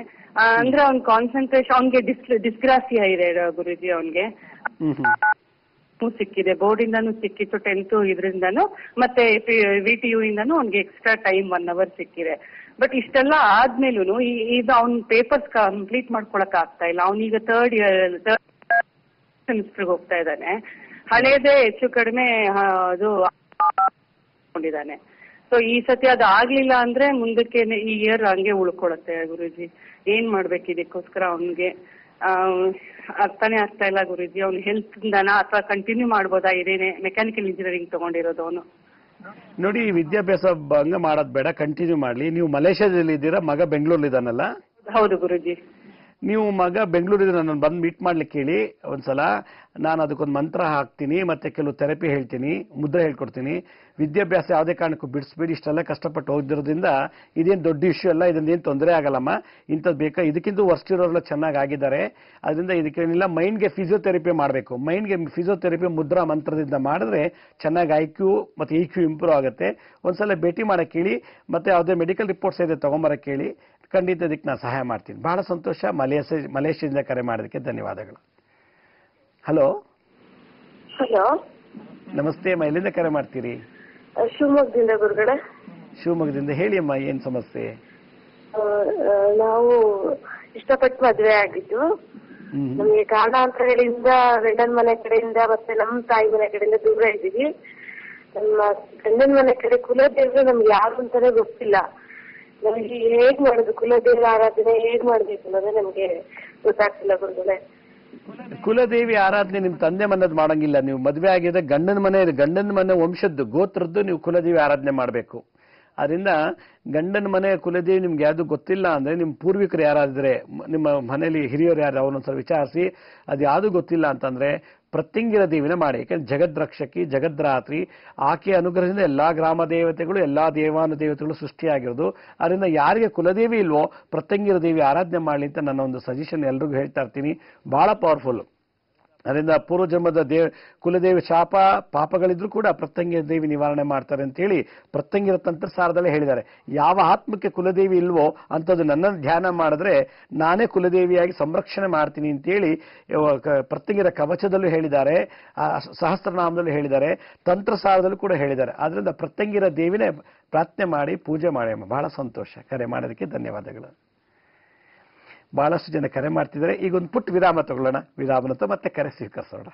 ಅಂದ್ರೆ ಅವ್ನ ಕಾನ್ಸಂಟ್ರೇಷನ್, ಅವ್ನಿಗೆ ಡಿಸ್ಗ್ರಾಫಿಯಾ ಇದೆ ಗುರುಜಿ. ಅವ್ನಿಗೆ ಸಿಕ್ಕಿದೆ, ಬೋರ್ಡಿಂದಾನು ಸಿಕ್ಕಿತ್ತು 10th ಇದರಿಂದಾನು, ಮತ್ತೆ VTU ಇಂದಾನು ಅವ್ನಿಗೆ ಎಕ್ಸ್ಟ್ರಾ ಟೈಮ್ 1 hour ಸಿಕ್ಕಿದೆ. ಬಟ್ ಇಷ್ಟೆಲ್ಲ ಆದ್ಮೇಲೂ ಇದು ಅವ್ನ ಪೇಪರ್ಸ್ ಕಂಪ್ಲೀಟ್ ಮಾಡ್ಕೊಳಕ್ ಆಗ್ತಾ ಇಲ್ಲ. ಅವ್ನೀಗ ಥರ್ಡ್ ಸೆಮಿಸ್ಟರ್ಗೆ ಹೋಗ್ತಾ ಇದ್ದಾನೆ. ಹಳೇದೇ ಹೆಚ್ಚು ಕಡಿಮೆ ಅದು ಕೊಂಡಿದ್ದಾನೆ. ಸೊ ಈ ಸತಿ ಅದು ಆಗ್ಲಿಲ್ಲ ಅಂದ್ರೆ ಮುಂದಕ್ಕೆ ಈ ಇಯರ್ ಹಂಗೆ ಉಳ್ಕೊಳತ್ತೆ. ಗುರುಜಿ ಏನ್ ಮಾಡ್ಬೇಕು ಇದಕ್ಕೋಸ್ಕರ? ಅವ್ನಿಗೆ ಅರ್ಥನೇ ಆಗ್ತಾ ಇಲ್ಲ ಗುರುಜಿ. ಅವ್ನ ಹೆಲ್ತ್ ಇಂದಾನ ಅಥವಾ ಕಂಟಿನ್ಯೂ ಮಾಡ್ಬೋದಾ? ಇದೇನೆ ಮೆಕ್ಯಾನಿಕಲ್ ಇಂಜಿನಿಯರಿಂಗ್ ತಗೊಂಡಿರೋದು ಅವನು. ನೋಡಿ, ವಿದ್ಯಾಭ್ಯಾಸ ಭಂಗ ಮಾಡೋದ್ ಬೇಡ, ಕಂಟಿನ್ಯೂ ಮಾಡ್ಲಿ. ನೀವು ಮಲೇಷ್ಯಾದಲ್ಲಿ ಇದ್ದೀರಾ, ಮಗ ಬೆಂಗಳೂರಲ್ಲಿ ಇದ್ದಾನಲ್ಲ? ಹೌದು ಗುರುಜಿ. ನೀವು ಮಗ ಬೆಂಗಳೂರಿಂದ ನಾನು ಬಂದು ಮೀಟ್ ಮಾಡ್ಲಿಕ್ಕೆ ಹೇಳಿ ಒಂದ್ಸಲ. ನಾನು ಅದಕ್ಕೊಂದು ಮಂತ್ರ ಹಾಕ್ತೀನಿ, ಮತ್ತೆ ಕೆಲವು ಥೆರಪಿ ಹೇಳ್ತೀನಿ, ಮುದ್ರೆ ಹೇಳ್ಕೊಡ್ತೀನಿ. ವಿದ್ಯಾಭ್ಯಾಸ ಯಾವುದೇ ಕಾರಣಕ್ಕೂ ಬಿಡಿಸ್ಬೇಡಿ. ಇಷ್ಟೆಲ್ಲ ಕಷ್ಟಪಟ್ಟು ಓದಿರೋದ್ರಿಂದ ಇದೇನು ದೊಡ್ಡ ಇಶ್ಯೂ ಅಲ್ಲ, ಇದನ್ನೇನು ತೊಂದರೆ ಆಗಲ್ಲಮ್ಮ. ಇಂಥದ್ದು ಬೇಕಾ? ಇದಕ್ಕಿಂತ ವರ್ಸ್ಟ್ ಇರೋರೆಲ್ಲ ಚೆನ್ನಾಗಿ ಆಗಿದ್ದಾರೆ. ಅದರಿಂದ ಇದಕ್ಕೇನಿಲ್ಲ. ಮೈಂಡ್ಗೆ ಫಿಸಿಯೋಥೆರಪಿ ಮಾಡಬೇಕು. ಮೈಂಡ್ಗೆ ಫಿಸಿಯೋಥೆರಪಿ ಮುದ್ರಾ ಮಂತ್ರದಿಂದ ಮಾಡಿದ್ರೆ ಚೆನ್ನಾಗಿ IQ ಮತ್ತು EQ ಇಂಪ್ರೂವ್ ಆಗುತ್ತೆ. ಒಂದ್ಸಲ ಭೇಟಿ ಮಾಡಕ್ಕೆ ಹೇಳಿ, ಮತ್ತೆ ಯಾವುದೇ ಮೆಡಿಕಲ್ ರಿಪೋರ್ಟ್ಸ್ ಇದೆ ತಗೊಂಬರಕ್ಕೆ ಹೇಳಿ. ಖಂಡಿತ ಇದಕ್ಕೆ ನಾನು ಸಹಾಯ ಮಾಡ್ತೀನಿ. ಬಹಳ ಸಂತೋಷ. ಮಲೇಷ್ಯಾದಿಂದ ಕರೆ ಮಾಡೋದಕ್ಕೆ ಧನ್ಯವಾದಗಳು. ಹಲೋ ಹಲೋ, ನಮಸ್ತೆ ಅಮ್ಮ. ಎಲ್ಲಿಂದ ಕರೆ ಮಾಡ್ತೀರಿ? ಶಿವಮೊಗ್ಗದಿಂದ ಗುರುಗಳೇ. ಶಿವಮೊಗ್ಗದಿಂದ. ಹೇಳಿ ಅಮ್ಮ, ಏನ್ ಸಮಸ್ಯೆ? ನಾವು ಇಷ್ಟಪಟ್ಟು ಮದುವೆ ಆಗಿದ್ದು. ನಮಗೆ ಕಾರಣಾಂತರಗಳಿಂದ ಗಂಡನ ಮನೆ ಕಡೆಯಿಂದ ಮತ್ತೆ ನಮ್ಮ ತಾಯಿ ಮನೆ ಕಡೆಯಿಂದ ದೂರ ಇದ್ದೀವಿ. ನಮ್ಮ ಗಂಡನ ಮನೆ ಕಡೆ ಕುಲದೇವರು ನಮ್ಗೆ ಯಾರು ಅಂತಾನೆ ಗೊತ್ತಿಲ್ಲ. ನಮಗೆ ಹೇಗ್ ಮಾಡುದು, ಕುಲದೇವರ ಆರಾಧನೆ ಹೇಗ್ ಮಾಡ್ಬೇಕು ಅನ್ನೋದೇ ನಮ್ಗೆ ಗೊತ್ತಾಗ್ತಿಲ್ಲ ಗುರುಗಳೇ. ಕುಲದೇವಿ ಆರಾಧನೆ ನಿಮ್ ತಂದೆ ಮನೆದ್ ಮಾಡಂಗಿಲ್ಲ. ನೀವು ಮದುವೆ ಆಗಿದೆ ಗಂಡನ ಮನೆ ವಂಶದ್ದು ಗೋತ್ರದ್ದು ನೀವು ಕುಲದೇವಿ ಆರಾಧನೆ ಮಾಡಬೇಕು. ಅದರಿಂದ ಗಂಡನ ಮನೆ ಕುಲದೇವಿ ನಿಮ್ಗೆ ಯಾವ್ದು ಗೊತ್ತಿಲ್ಲ ಅಂದ್ರೆ, ನಿಮ್ ಪೂರ್ವಿಕರು ಯಾರಾದ್ರೆ, ನಿಮ್ಮ ಮನೇಲಿ ಹಿರಿಯರು ಯಾರು, ಅವನೊಂದ್ಸಲ ವಿಚಾರಿಸಿ. ಅದು ಯಾವ್ದು ಗೊತ್ತಿಲ್ಲ ಅಂತಂದ್ರೆ ಪ್ರತ್ಯಂಗಿರ ದೇವಿನ ಮಾಡಿ. ಯಾಕಂದ್ರೆ ಜಗದ್ರಕ್ಷಕಿ, ಜಗದ್ರಾತ್ರಿ, ಆಕೆಯ ಅನುಗ್ರಹದಿಂದ ಎಲ್ಲಾ ಗ್ರಾಮ ದೇವತೆಗಳು, ಎಲ್ಲಾ ದೇವಾನುದೇವತೆಗಳು ಸೃಷ್ಟಿಯಾಗಿರೋದು. ಅದರಿಂದ ಯಾರಿಗೆ ಕುಲದೇವಿ ಇಲ್ವೋ ಪ್ರತ್ಯಂಗಿರ ದೇವಿ ಆರಾಧನೆ ಮಾಡಲಿ ಅಂತ ನನ್ನ ಒಂದು ಸಜೆಷನ್ ಎಲ್ರಿಗೂ ಹೇಳ್ತಾ ಇರ್ತೀನಿ. ಬಹಳ ಪವರ್ಫುಲ್. ಅದರಿಂದ ಪೂರ್ವಜನ್ಮದ ಕುಲದೇವಿ ಶಾಪ ಪಾಪಗಳಿದ್ರು ಕೂಡ ಪ್ರತ್ಯಂಗಿರ ದೇವಿ ನಿವಾರಣೆ ಮಾಡ್ತಾರೆ ಅಂತ ಹೇಳಿ ಪ್ರತ್ಯಂಗಿರ ತಂತ್ರಸಾರದಲ್ಲೇ ಹೇಳಿದ್ದಾರೆ. ಯಾವ ಆತ್ಮಕ್ಕೆ ಕುಲದೇವಿ ಇಲ್ವೋ ಅಂಥದ್ದು ನನ್ನನ್ನು ಧ್ಯಾನ ಮಾಡಿದ್ರೆ ನಾನೇ ಕುಲದೇವಿಯಾಗಿ ಸಂರಕ್ಷಣೆ ಮಾಡ್ತೀನಿ ಅಂತೇಳಿ ಪ್ರತ್ಯಂಗಿರ ಕವಚದಲ್ಲೂ ಹೇಳಿದ್ದಾರೆ, ಸಹಸ್ರನಾಮದಲ್ಲೂ ಹೇಳಿದ್ದಾರೆ, ತಂತ್ರಸಾರದಲ್ಲೂ ಕೂಡ ಹೇಳಿದ್ದಾರೆ. ಆದ್ರಿಂದ ಪ್ರತ್ಯಂಗಿರ ದೇವಿನೇ ಪ್ರಾರ್ಥನೆ ಮಾಡಿ ಪೂಜೆ ಮಾಡಿ. ಬಹಳ ಸಂತೋಷ. ಕರೆ ಮಾಡೋದಕ್ಕೆ ಧನ್ಯವಾದಗಳು. ಬಹಳಷ್ಟು ಜನ ಕರೆ ಮಾಡ್ತಿದ್ದಾರೆ. ಈಗ ಒಂದು ಪುಟ್ಟ ವಿರಾಮ ತಗೊಳ್ಳೋಣ. ವಿರಾಮನಂತರ ಮತ್ತೆ ಕರೆ ಸ್ವೀಕರಿಸೋಣ.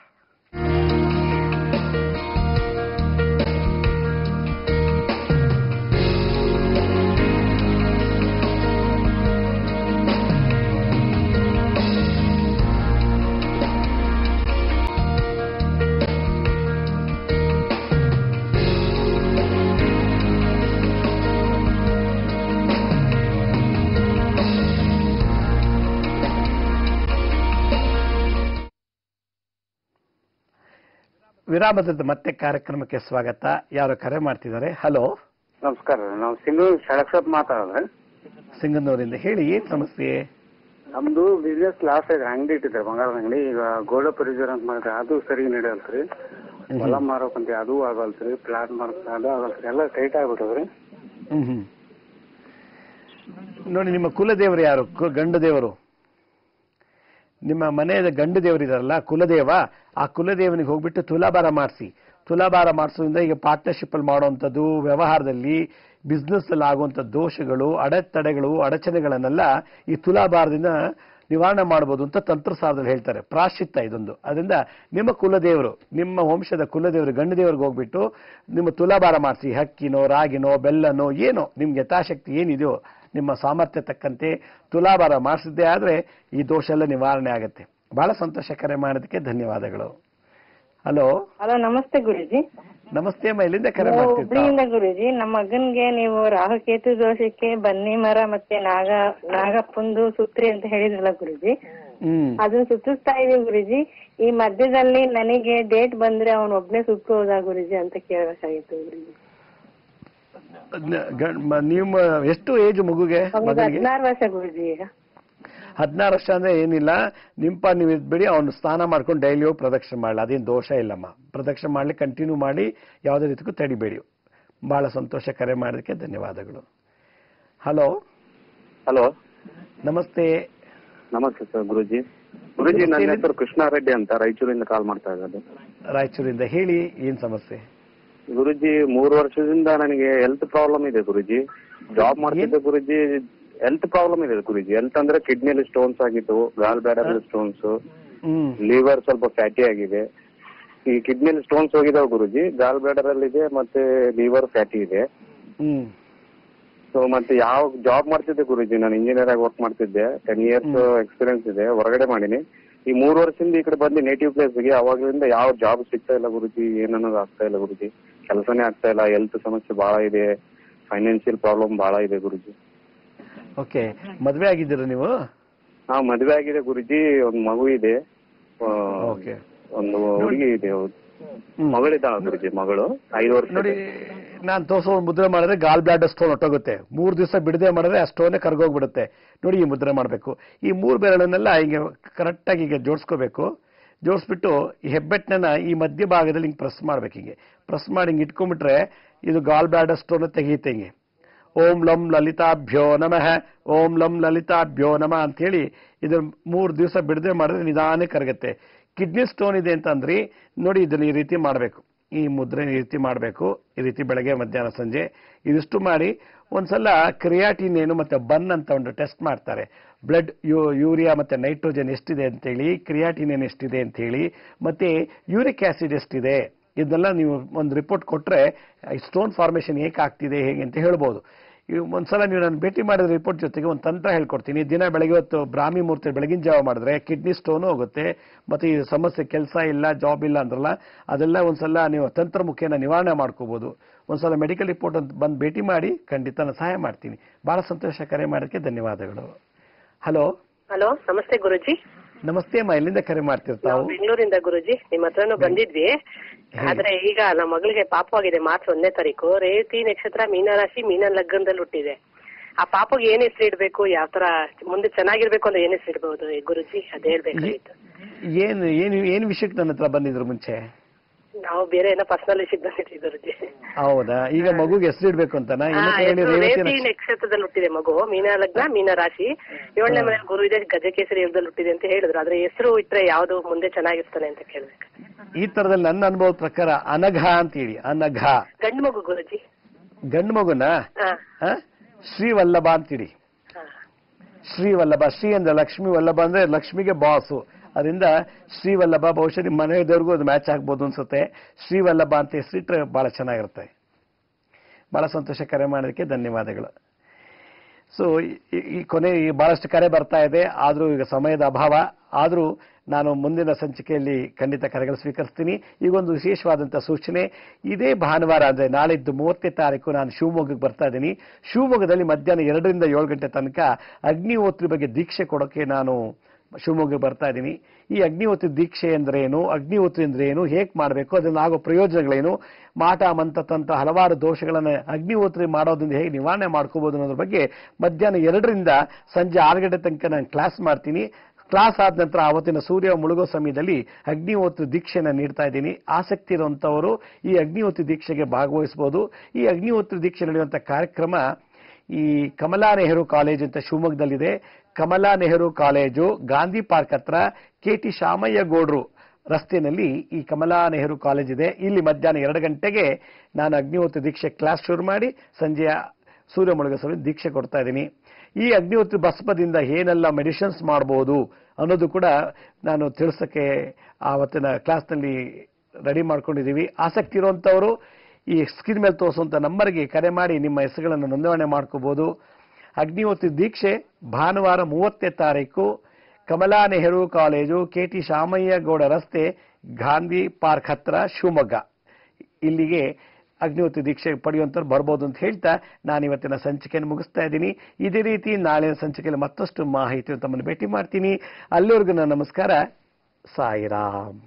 ವಿರಾಮದ ಮತ್ತೆ ಕಾರ್ಯಕ್ರಮಕ್ಕೆ ಸ್ವಾಗತ. ಯಾರು ಕರೆ ಮಾಡ್ತಿದ್ದಾರೆ? ಹಲೋ, ನಮಸ್ಕಾರ. ನಾವು ಸಿಂಗೂರು ಷಡಕ್ಷಪ್ ಮಾತಾಡೋದು. ಸಿಂಗನೂರಿಂದ. ಹೇಳಿ, ಏನ್ ಸಮಸ್ಯೆ? ನಮ್ದು ಬಿಸ್ನೆಸ್ ಲಾಸ್ ಆಗಿದೆ. ಅಂಗಡಿ ಇಟ್ಟಿದ್ದಾರೆ, ಬಂಗಾರದ ಅಂಗಡಿ. ಈಗ ಗೋಲ್ಡ್ ಪರಿಜರ್ ಅಂತ ಮಾಡಿದ್ರೆ ಅದು ಸರಿ ನಡೆಯಲ್ರಿ. ಹೊಲ ಮಾರೋಕಂತ ಅದು ಆಗಲ್ರಿ. ಪ್ಲಾಟ್ ಮಾರೋಕ ಅದು ಆಗಲ್ರಿ. ಎಲ್ಲ ಟೈಟ್ ಆಗ್ಬಿಟ್ಟದ್ರಿ. ನೋಡಿ, ನಿಮ್ಮ ಕುಲದೇವರು ಯಾರು? ಗಂಡು ದೇವರು. ನಿಮ್ಮ ಮನೆಯ ಗಂಡು ದೇವರಿದಾರಲ್ಲ, ಕುಲದೇವ. ಆ ಕುಲದೇವನಿಗೆ ಹೋಗ್ಬಿಟ್ಟು ತುಲಾಭಾರ ಮಾಡಿಸಿ. ತುಲಾಭಾರ ಮಾಡಿಸೋದ್ರಿಂದ ಈಗ ಪಾರ್ಟ್ನರ್ಶಿಪ್ ಅಲ್ಲಿ ಮಾಡುವಂಥದ್ದು, ವ್ಯವಹಾರದಲ್ಲಿ, ಬಿಸ್ನೆಸ್ ಅಲ್ಲಿ ಆಗುವಂಥ ದೋಷಗಳು, ಅಡೆತಡೆಗಳು, ಅಡಚಣೆಗಳನ್ನೆಲ್ಲ ಈ ತುಲಾಭಾರದಿಂದ ನಿವಾರಣೆ ಮಾಡಬಹುದು ಅಂತ ತಂತ್ರಸಾರದಲ್ಲಿ ಹೇಳ್ತಾರೆ. ಪ್ರಾಶ್ಚಿತ್ತ ಇದೊಂದು. ಅದರಿಂದ ನಿಮ್ಮ ಕುಲದೇವರು, ನಿಮ್ಮ ವಂಶದ ಕುಲದೇವರು ಗಂಡು ದೇವರಿಗೆ ಹೋಗ್ಬಿಟ್ಟು ನಿಮ್ಮ ತುಲಾಭಾರ ಮಾಡಿಸಿ. ಹಕ್ಕಿನೋ, ರಾಗಿನೋ, ಬೆಲ್ಲನೋ, ಏನೋ ನಿಮ್ಗೆ ಯಥಾಶಕ್ತಿ ಏನಿದೆಯೋ ನಿಮ್ಮ ಸಾಮರ್ಥ್ಯ ತಕ್ಕಂತೆ ತುಲಾಭಾರ ಮಾಡಿಸಿದ್ದೇ ಆದ್ರೆ ಈ ದೋಷ ಎಲ್ಲ ನಿವಾರಣೆ ಆಗುತ್ತೆ. ಬಹಳ ಸಂತೋಷ. ಕರೆ ಮಾಡೋದಕ್ಕೆ ಧನ್ಯವಾದಗಳು. ಹಲೋ. ಹಲೋ, ನಮಸ್ತೆ ಗುರುಜಿ. ನಮಸ್ತೆ ಅಮ್ಮ. ಎಲ್ಲಿಂದ ಕರೆ ಮಾಡ್ತೀವಿ? ಹುಬ್ಳಿಯಿಂದ ಗುರುಜಿ. ನಮ್ಮ ಮಗನ್ಗೆ ನೀವು ರಾಹುಕೇತು ದೋಷಕ್ಕೆ ಬನ್ನಿ ಮರ ಮತ್ತೆ ನಾಗಪ್ಪಂದು ಸುತ್ರಿ ಅಂತ ಹೇಳಿದ್ರಲ್ಲ ಗುರುಜಿ, ಅದನ್ನ ಸುತ್ತಿಸ್ತಾ ಇದೀವಿ ಗುರುಜಿ. ಈ ಮಧ್ಯದಲ್ಲಿ ನನಗೆ ಡೇಟ್ ಬಂದ್ರೆ ಅವನ್ ಒಬ್ನೇ ಸುತ್ತೋದಾ ಗುರುಜಿ ಅಂತ ಕೇಳಬೇಕಾಗಿತ್ತು ಗುರುಜಿ. ನಿಮ್ಮ ಎಷ್ಟು ಏಜ್ ಮಗುಗೆ? 16 ವರ್ಷ ಗುರುಜಿ. ಈಗ 16 ವರ್ಷ ಅಂದ್ರೆ ಏನಿಲ್ಲ, ನಿಂಪ ನೀವು ಇದ್ಬಿಡಿ. ಅವ್ನು ಸ್ನಾನ ಮಾಡ್ಕೊಂಡು ಡೈಲಿ ಹೋಗಿ ಪ್ರದಕ್ಷಿಣೆ ಮಾಡಲಿ. ಅದೇನು ದೋಷ ಇಲ್ಲಮ್ಮ. ಪ್ರದಕ್ಷಿಣೆ ಮಾಡ್ಲಿ ಕಂಟಿನ್ಯೂ ಮಾಡಿ, ಯಾವುದೇ ರೀತಿಗೂ ತಡಿಬೇಡಿ. ಬಹಳ ಸಂತೋಷ. ಕರೆ ಮಾಡೋದಕ್ಕೆ ಧನ್ಯವಾದಗಳು. ಹಲೋ. ಹಲೋ, ನಮಸ್ತೆ. ನಮಸ್ತೆ ಸರ್. ಗುರುಜಿ, ನನ್ನ ಹೆಸರು ಕೃಷ್ಣಾರೆಡ್ಡಿ ಅಂತ, ರಾಯಚೂರಿಂದ ಕಾಲ್ ಮಾಡ್ತಾ ಇರೋದು. ರಾಯಚೂರಿಂದ. ಹೇಳಿ, ಏನ್ ಸಮಸ್ಯೆ? ಗುರುಜಿ 3 ವರ್ಷದಿಂದ ನನಗೆ ಹೆಲ್ತ್ ಪ್ರಾಬ್ಲಮ್ ಇದೆ ಗುರುಜಿ. ಜಾಬ್ ಮಾಡ್ತಿದ್ದೆ ಗುರುಜಿ, ಹೆಲ್ತ್ ಪ್ರಾಬ್ಲಮ್ ಇದೆ ಗುರುಜಿ. ಹೆಲ್ತ್ ಅಂದ್ರೆ ಕಿಡ್ನಿಯಲ್ಲಿ ಸ್ಟೋನ್ಸ್ ಆಗಿತ್ತು, ಗಾಲ್ ಬ್ಲಾಡರ್ ಸ್ಟೋನ್ಸ್, ಲಿವರ್ ಸ್ವಲ್ಪ ಫ್ಯಾಟಿ ಆಗಿದೆ. ಈ ಕಿಡ್ನಿಯಲ್ಲಿ ಸ್ಟೋನ್ಸ್ ಹೋಗಿದಾವೆ ಗುರುಜಿ, ಗಾಲ್ ಬ್ಲಾಡರ್ ಅಲ್ಲಿ ಇದೆ, ಮತ್ತೆ ಲಿವರ್ ಫ್ಯಾಟಿ ಇದೆ. ಸೊ ಮತ್ತೆ ಯಾವ ಜಾಬ್ ಮಾಡ್ತಿದ್ದೆ ಗುರುಜಿ, ನಾನು ಇಂಜಿನಿಯರ್ ಆಗಿ ವರ್ಕ್ ಮಾಡ್ತಿದ್ದೆ. 10 years ಎಕ್ಸ್ಪೀರಿಯನ್ಸ್ ಇದೆ, ಹೊರಗಡೆ ಮಾಡೀನಿ. ಈ 3 ವರ್ಷದಿಂದ ಈ ಕಡೆ ಬಂದು ನೇಟಿವ್ ಪ್ಲೇಸ್ಗೆ, ಅವಾಗ್ಲಿಂದ ಯಾವ ಜಾಬ್ ಸಿಗ್ತಾ ಇಲ್ಲ ಗುರುಜಿ, ಏನನ್ನೋದು ಆಗ್ತಾ ಇಲ್ಲ ಗುರುಜಿ. ಕೆಲಸನೇ ಆಗ್ತಾ ಇಲ್ಲ, ಹೆಲ್ತ್ ಸಮಸ್ಯೆ ಬಹಳ ಇದೆ, ಫೈನಾನ್ಷಿಯಲ್ ಪ್ರಾಬ್ಲಮ್ ಬಹಳ ಇದೆ ಗುರುಜಿ. ಓಕೆ, ಮದ್ವೆ ಆಗಿದ್ದೀರಾ ನೀವು? ಹಾ, ಮದ್ವೆ ಆಗಿದೆ ಗುರುಜಿ. ಒಂದು ಮಗು ಇದೆ, ಒಂದು ಹುಡುಗಿ ಇದೆ, ಮಗಳಿದ್ದಾಳ ಗುರುಜಿ. ಮಗಳು 5 ವರ್ಷ. ನೋಡಿ, ನಾನ್ ತೋರ್ಸೋ ಮುದ್ರೆ ಮಾಡಿದ್ರೆ ಗಾಲ್ ಬ್ಲಾಡರ್ ಸ್ಟೋನ್ ಹೊಟ್ಟೋಗುತ್ತೆ. 3 ದಿವಸ ಬಿಡದೆ ಮಾಡಿದ್ರೆ ಆ ಸ್ಟೋನ್ ಕರ್ಗೋಗ್ಬಿಡುತ್ತೆ. ನೋಡಿ, ಈ ಮುದ್ರೆ ಮಾಡಬೇಕು. ಈ 3 ಬೆರಳನ್ನೆಲ್ಲ ಹಿಂಗೆ ಕರೆಕ್ಟ್ ಆಗಿ ಈಗ ಜೋಡಿಸ್ಕೋಬೇಕು. ಜೋಡಿಸ್ಬಿಟ್ಟು ಈ ಹೆಬ್ಬೆಟ್ಟನ್ನ ಈ ಮಧ್ಯ ಭಾಗದಲ್ಲಿ ಹಿಂಗೆ ಪ್ರೆಸ್ ಮಾಡ್ಬೇಕು. ಹಿಂಗೆ ಪ್ರೆಸ್ ಮಾಡಿ ಹಿಂಗೆ ಇಟ್ಕೊಂಡ್ಬಿಟ್ರೆ ಇದು ಗಾಲ್ ಬ್ಲಾಡರ್ ಸ್ಟೋನ್ ತೆಗೀತೆ. ಹಿಂಗೆ ಓಂ ಲಂ ಲಲಿತಾಭ್ಯೋ ನಮಃ, ಓಂ ಲಂ ಲಲಿತಾಭ್ಯೋ ನಮಃ ಅಂತ ಹೇಳಿ ಇದು 3 ದಿವಸ ಬಿಡದೆ ಮಾಡಿದ್ರೆ ನಿಧಾನ ಕರಗುತ್ತೆ. ಕಿಡ್ನಿ ಸ್ಟೋನ್ ಇದೆ ಅಂತಂದ್ರಿ, ನೋಡಿ ಇದನ್ನ ಈ ರೀತಿ ಮಾಡಬೇಕು. ಈ ಮುದ್ರೆ ಈ ರೀತಿ ಮಾಡಬೇಕು. ಈ ರೀತಿ ಬೆಳಗ್ಗೆ, ಮಧ್ಯಾಹ್ನ, ಸಂಜೆ ಇದಿಷ್ಟು ಮಾಡಿ. ಒಂದ್ಸಲ ಕ್ರಿಯಾಟಿನ್ ಏನು ಮತ್ತೆ ಬನ್ ಅಂತ ಒಂದು ಟೆಸ್ಟ್ ಮಾಡ್ತಾರೆ. ಬ್ಲಡ್ ಯೂರಿಯಾ ಮತ್ತೆ ನೈಟ್ರೋಜನ್ ಎಷ್ಟಿದೆ ಅಂತೇಳಿ, ಕ್ರಿಯಾಟಿನ್ ಏನು ಎಷ್ಟಿದೆ ಅಂತ ಹೇಳಿ, ಮತ್ತೆ ಯೂರಿಕ್ ಆಸಿಡ್ ಎಷ್ಟಿದೆ, ಇದನ್ನೆಲ್ಲ ನೀವು ಒಂದು ರಿಪೋರ್ಟ್ ಕೊಟ್ರೆ ಸ್ಟೋನ್ ಫಾರ್ಮೇಶನ್ ಹೇಗೆ ಆಗ್ತಿದೆ ಹೇಗೆ ಅಂತ ಹೇಳ್ಬೋದು. ಒಂದ್ಸಲ ನೀವು ನಾನು ಭೇಟಿ ಮಾಡಿದ ರಿಪೋರ್ಟ್ ಜೊತೆಗೆ ಒಂದು ತಂತ್ರ ಹೇಳ್ಕೊಡ್ತೀನಿ. ದಿನ ಬೆಳಗ್ಗೆ ಹೊತ್ತು ಬ್ರಾಹ್ಮಿ ಮುಹೂರ್ತ ಬೆಳಗಿನ ಜಾವ ಮಾಡಿದ್ರೆ ಕಿಡ್ನಿ ಸ್ಟೋನು ಹೋಗುತ್ತೆ. ಮತ್ತೆ ಈ ಸಮಸ್ಯೆ, ಕೆಲಸ ಇಲ್ಲ, ಜಾಬ್ ಇಲ್ಲ ಅಂದ್ರಲ್ಲ, ಅದೆಲ್ಲ ಒಂದ್ಸಲ ನೀವು ತಂತ್ರ ಮುಖೇನ ನಿವಾರಣೆ ಮಾಡ್ಕೋಬಹುದು. ಒಂದ್ಸಲ ಮೆಡಿಕಲ್ ರಿಪೋರ್ಟ್ ಅಂತ ಬಂದು ಭೇಟಿ ಮಾಡಿ, ಖಂಡಿತ ನಾನು ಸಹಾಯ ಮಾಡ್ತೀನಿ. ಬಹಳ ಸಂತೋಷ. ಕರೆ ಮಾಡೋದಕ್ಕೆ ಧನ್ಯವಾದಗಳು. ಹಲೋ. ಹಲೋ, ನಮಸ್ತೆ ಗುರುಜಿ. ನಮಸ್ತೆ ಅಮ್ಮ, ಎಲ್ಲಿಂದ ಕರೆ ಮಾಡ್ತಿರ್ತಾವು? ಬೆಂಗಳೂರಿಂದ ಗುರುಜಿ. ನಿಮ್ಮ ಹತ್ರನೂ ಬಂದಿದ್ವಿ. ಆದ್ರೆ ಈಗ ನಮ್ಮ ಮಗಳಿಗೆ ಪಾಪವಾಗಿದೆ. ಮಾರ್ಚ್ 1ನೇ ತಾರೀಕು. ರೇವತಿ ನಕ್ಷತ್ರ, ಮೀನ ರಾಶಿ, ಮೀನ ಲಗ್ನದಲ್ಲಿ ಹುಟ್ಟಿದೆ. ಆ ಪಾಪಗೆ ಏನ್ ಹೆಸರು ಇಡ್ಬೇಕು, ಯಾವ ತರ ಮುಂದೆ ಚೆನ್ನಾಗಿರ್ಬೇಕು ಅಂದ್ರೆ ಏನ್ ಹೆಸರು ಇಡ್ಬಹುದು ಗುರುಜಿ, ಅದೇ ಹೇಳ್ಬೇಕಾಗಿತ್ತು. ಏನ್ ವಿಷಯಕ್ಕೆ ನನ್ನ ಹತ್ರ ಬಂದಿದ್ರು ಮುಂಚೆ? ನಾವು ಬೇರೆ ಏನೋ ಪರ್ಸನಲ್ ವಿಷಯಕ್ಕೆ ಬಂದಿದ್ವಿ ಗುರುಜಿ. ಹೌದಾ? ಈಗ ಮಗುಗೆ ಹೆಸರು ಇಡ್ಬೇಕು ಅಂತನಾ? ರೇವತಿ ನಕ್ಷತ್ರದಲ್ಲಿ ಹುಟ್ಟಿದೆ ಮಗು, ಮೀನ ಲಗ್ನ, ಮೀನ ರಾಶಿ, 7ನೇ ಮನೆ ಗುರು ಇದೆ, ಗಜಕೇಸರಿ ಯುಗದಲ್ಲಿ ಹುಟ್ಟಿದೆ ಅಂತ ಹೇಳಿದ್ರು. ಆದ್ರೆ ಹೆಸರು ಇಟ್ರೆ ಯಾವ್ದು ಮುಂದೆ ಚೆನ್ನಾಗಿರ್ತಾನೆ ಅಂತ ಕೇಳ್ಬೇಕು. ಈ ತರದಲ್ಲಿ ನನ್ನ ಅನುಭವದ ಪ್ರಕಾರ ಅನಘ ಅಂತ ಹೇಳಿ. ಅನಘ ಗಂಡು ಮಗು ಗುರುಜಿ. ಗಂಡು ಮಗುನ ಶ್ರೀವಲ್ಲಭ ಅಂತಿಡಿ. ಶ್ರೀವಲ್ಲಭ, ಶ್ರೀ ಅಂದ್ರೆ ಲಕ್ಷ್ಮೀ, ವಲ್ಲಭ ಅಂದ್ರೆ ಲಕ್ಷ್ಮಿಗೆ ಬಾಸು. ಅದರಿಂದ ಶ್ರೀವಲ್ಲಭ, ಬಹುಶಃ ನಿಮ್ಮ ಮನೆಯವರೆಗೂ ಅದು ಮ್ಯಾಚ್ ಆಗ್ಬೋದು ಅನ್ಸುತ್ತೆ. ಶ್ರೀವಲ್ಲಭ ಅಂತ ಹೆಸರಿಟ್ರೆ ಬಹಳ ಚೆನ್ನಾಗಿರುತ್ತೆ. ಬಹಳ ಸಂತೋಷ. ಕರೆ ಮಾಡೋದಕ್ಕೆ ಧನ್ಯವಾದಗಳು. ಸೊ ಈ ಕೊನೆ ಬಹಳಷ್ಟು ಕರೆ ಬರ್ತಾ ಇದೆ, ಆದ್ರೂ ಈಗ ಸಮಯದ ಅಭಾವ. ಆದ್ರೂ ನಾನು ಮುಂದಿನ ಸಂಚಿಕೆಯಲ್ಲಿ ಖಂಡಿತ ಕರೆಗಳು ಸ್ವೀಕರಿಸ್ತೀನಿ. ಈಗೊಂದು ವಿಶೇಷವಾದಂತಹ ಸೂಚನೆ. ಇದೇ ಭಾನುವಾರ ಅಂದ್ರೆ ನಾಳಿದ್ದು 30ನೇ ತಾರೀಕು ನಾನು ಶಿವಮೊಗ್ಗಕ್ಕೆ ಬರ್ತಾ ಇದ್ದೀನಿ. ಶಿವಮೊಗ್ಗದಲ್ಲಿ ಮಧ್ಯಾಹ್ನ 2ರಿಂದ 7 ಗಂಟೆ ತನಕ ಅಗ್ನಿಹೋತ್ರಿ ಬಗ್ಗೆ ದೀಕ್ಷೆ ಕೊಡೋಕೆ ನಾನು ಶಿವಮೊಗ್ಗಕ್ಕೆ ಬರ್ತಾ ಇದ್ದೀನಿ. ಈ ಅಗ್ನಿಹೋತ್ರಿ ದೀಕ್ಷೆ ಅಂದ್ರೆ ಏನು, ಅಗ್ನಿಹೋತ್ರಿ ಅಂದ್ರೆ ಏನು, ಹೇಗೆ ಮಾಡಬೇಕು, ಅದರಿಂದ ಆಗೋ ಪ್ರಯೋಜನಗಳೇನು, ಮಾಟ ಮಂತ್ರತಂತ್ರ ಹಲವಾರು ದೋಷಗಳನ್ನ ಅಗ್ನಿಹೋತ್ರಿ ಮಾಡೋದ್ರಿಂದ ಹೇಗೆ ನಿವಾರಣೆ ಮಾಡ್ಕೋಬಹುದು ಅನ್ನೋದ್ರ ಬಗ್ಗೆ ಮಧ್ಯಾಹ್ನ 2ರಿಂದ ಸಂಜೆ 6 ಗಂಟೆ ತನಕ ನಾನು ಕ್ಲಾಸ್ ಮಾಡ್ತೀನಿ. ಕ್ಲಾಸ್ ಆದ ನಂತರ ಆವತ್ತಿನ ಸೂರ್ಯ ಮುಳುಗೋ ಸಮಯದಲ್ಲಿ ಅಗ್ನಿಹೋತ್ರಿ ದೀಕ್ಷೆನ ನೀಡ್ತಾ ಇದ್ದೀನಿ. ಆಸಕ್ತಿ ಇರುವಂತವರು ಈ ಅಗ್ನಿಹೋತ್ರಿ ದೀಕ್ಷೆಗೆ ಭಾಗವಹಿಸಬಹುದು. ಈ ಅಗ್ನಿಹೋತ್ರಿ ದೀಕ್ಷೆ ನಡೆಯುವಂತ ಕಾರ್ಯಕ್ರಮ ಈ ಕಮಲಾ ನೆಹರು ಕಾಲೇಜ್ ಅಂತ ಶಿವಮೊಗ್ಗದಲ್ಲಿದೆ. ಕಮಲಾ ನೆಹರು ಕಾಲೇಜು ಗಾಂಧಿ ಪಾರ್ಕ್ ಹತ್ರ KT ಶಾಮಯ್ಯ ಗೌಡ್ರು ರಸ್ತೆಯಲ್ಲಿ ಈ ಕಮಲಾ ನೆಹರು ಕಾಲೇಜ್ ಇದೆ. ಇಲ್ಲಿ ಮಧ್ಯಾಹ್ನ 2 ಗಂಟೆಗೆ ನಾನು ಅಗ್ನಿಹೋತ್ರಿ ದೀಕ್ಷೆ ಕ್ಲಾಸ್ ಶುರು ಮಾಡಿ ಸಂಜೆಯ ಸೂರ್ಯ ಮುಳುಗೋ ಸಮಯ ದೀಕ್ಷೆ ಕೊಡ್ತಾ ಇದ್ದೀನಿ. ಈ ಅಗ್ನಿಹೋತ್ರಿ ಭಸ್ಮದಿಂದ ಏನೆಲ್ಲ ಮೆಡಿಸಿನ್ಸ್ ಮಾಡಬಹುದು ಅನ್ನೋದು ಕೂಡ ನಾನು ತಿಳಿಸಕ್ಕೆ ಆವತ್ತಿನ ಕ್ಲಾಸ್ನಲ್ಲಿ ರೆಡಿ ಮಾಡ್ಕೊಂಡಿದ್ದೀವಿ. ಆಸಕ್ತಿ ಇರುವಂತವರು ಈ ಸ್ಕ್ರೀನ್ ಮೇಲೆ ತೋರಿಸುವಂತ ನಂಬರ್ಗೆ ಕರೆ ಮಾಡಿ ನಿಮ್ಮ ಹೆಸರುಗಳನ್ನು ನೋಂದಣಿ ಮಾಡ್ಕೋಬಹುದು. ಅಗ್ನಿಹೋತ್ರಿ ದೀಕ್ಷೆ ಭಾನುವಾರ 30ನೇ ತಾರೀಕು ಕಮಲಾ ನೆಹರು ಕಾಲೇಜು, KT ಶಾಮಯ್ಯ ಗೌಡ ರಸ್ತೆ, ಗಾಂಧಿ ಪಾರ್ಕ್ ಹತ್ರ, ಶಿವಮೊಗ್ಗ. ಇಲ್ಲಿಗೆ ಅಗ್ನಿಹೋತ್ರಿ ದೀಕ್ಷೆ ಪಡೆಯುವಂತವ್ರು ಬರ್ಬೋದು ಅಂತ ಹೇಳ್ತಾ ನಾನು ಇವತ್ತಿನ ಸಂಚಿಕೆಯನ್ನು ಮುಗಿಸ್ತಾ ಇದ್ದೀನಿ. ಇದೇ ರೀತಿ ನಾಳಿನ ಸಂಚಿಕೆಯಲ್ಲಿ ಮತ್ತಷ್ಟು ಮಾಹಿತಿ ತಮ್ಮನ್ನು ಭೇಟಿ ಮಾಡ್ತೀನಿ. ಅಲ್ಲಿವರೆಗೂ ನನ್ನ ನಮಸ್ಕಾರ. ಸಾಯಿರಾಮ್.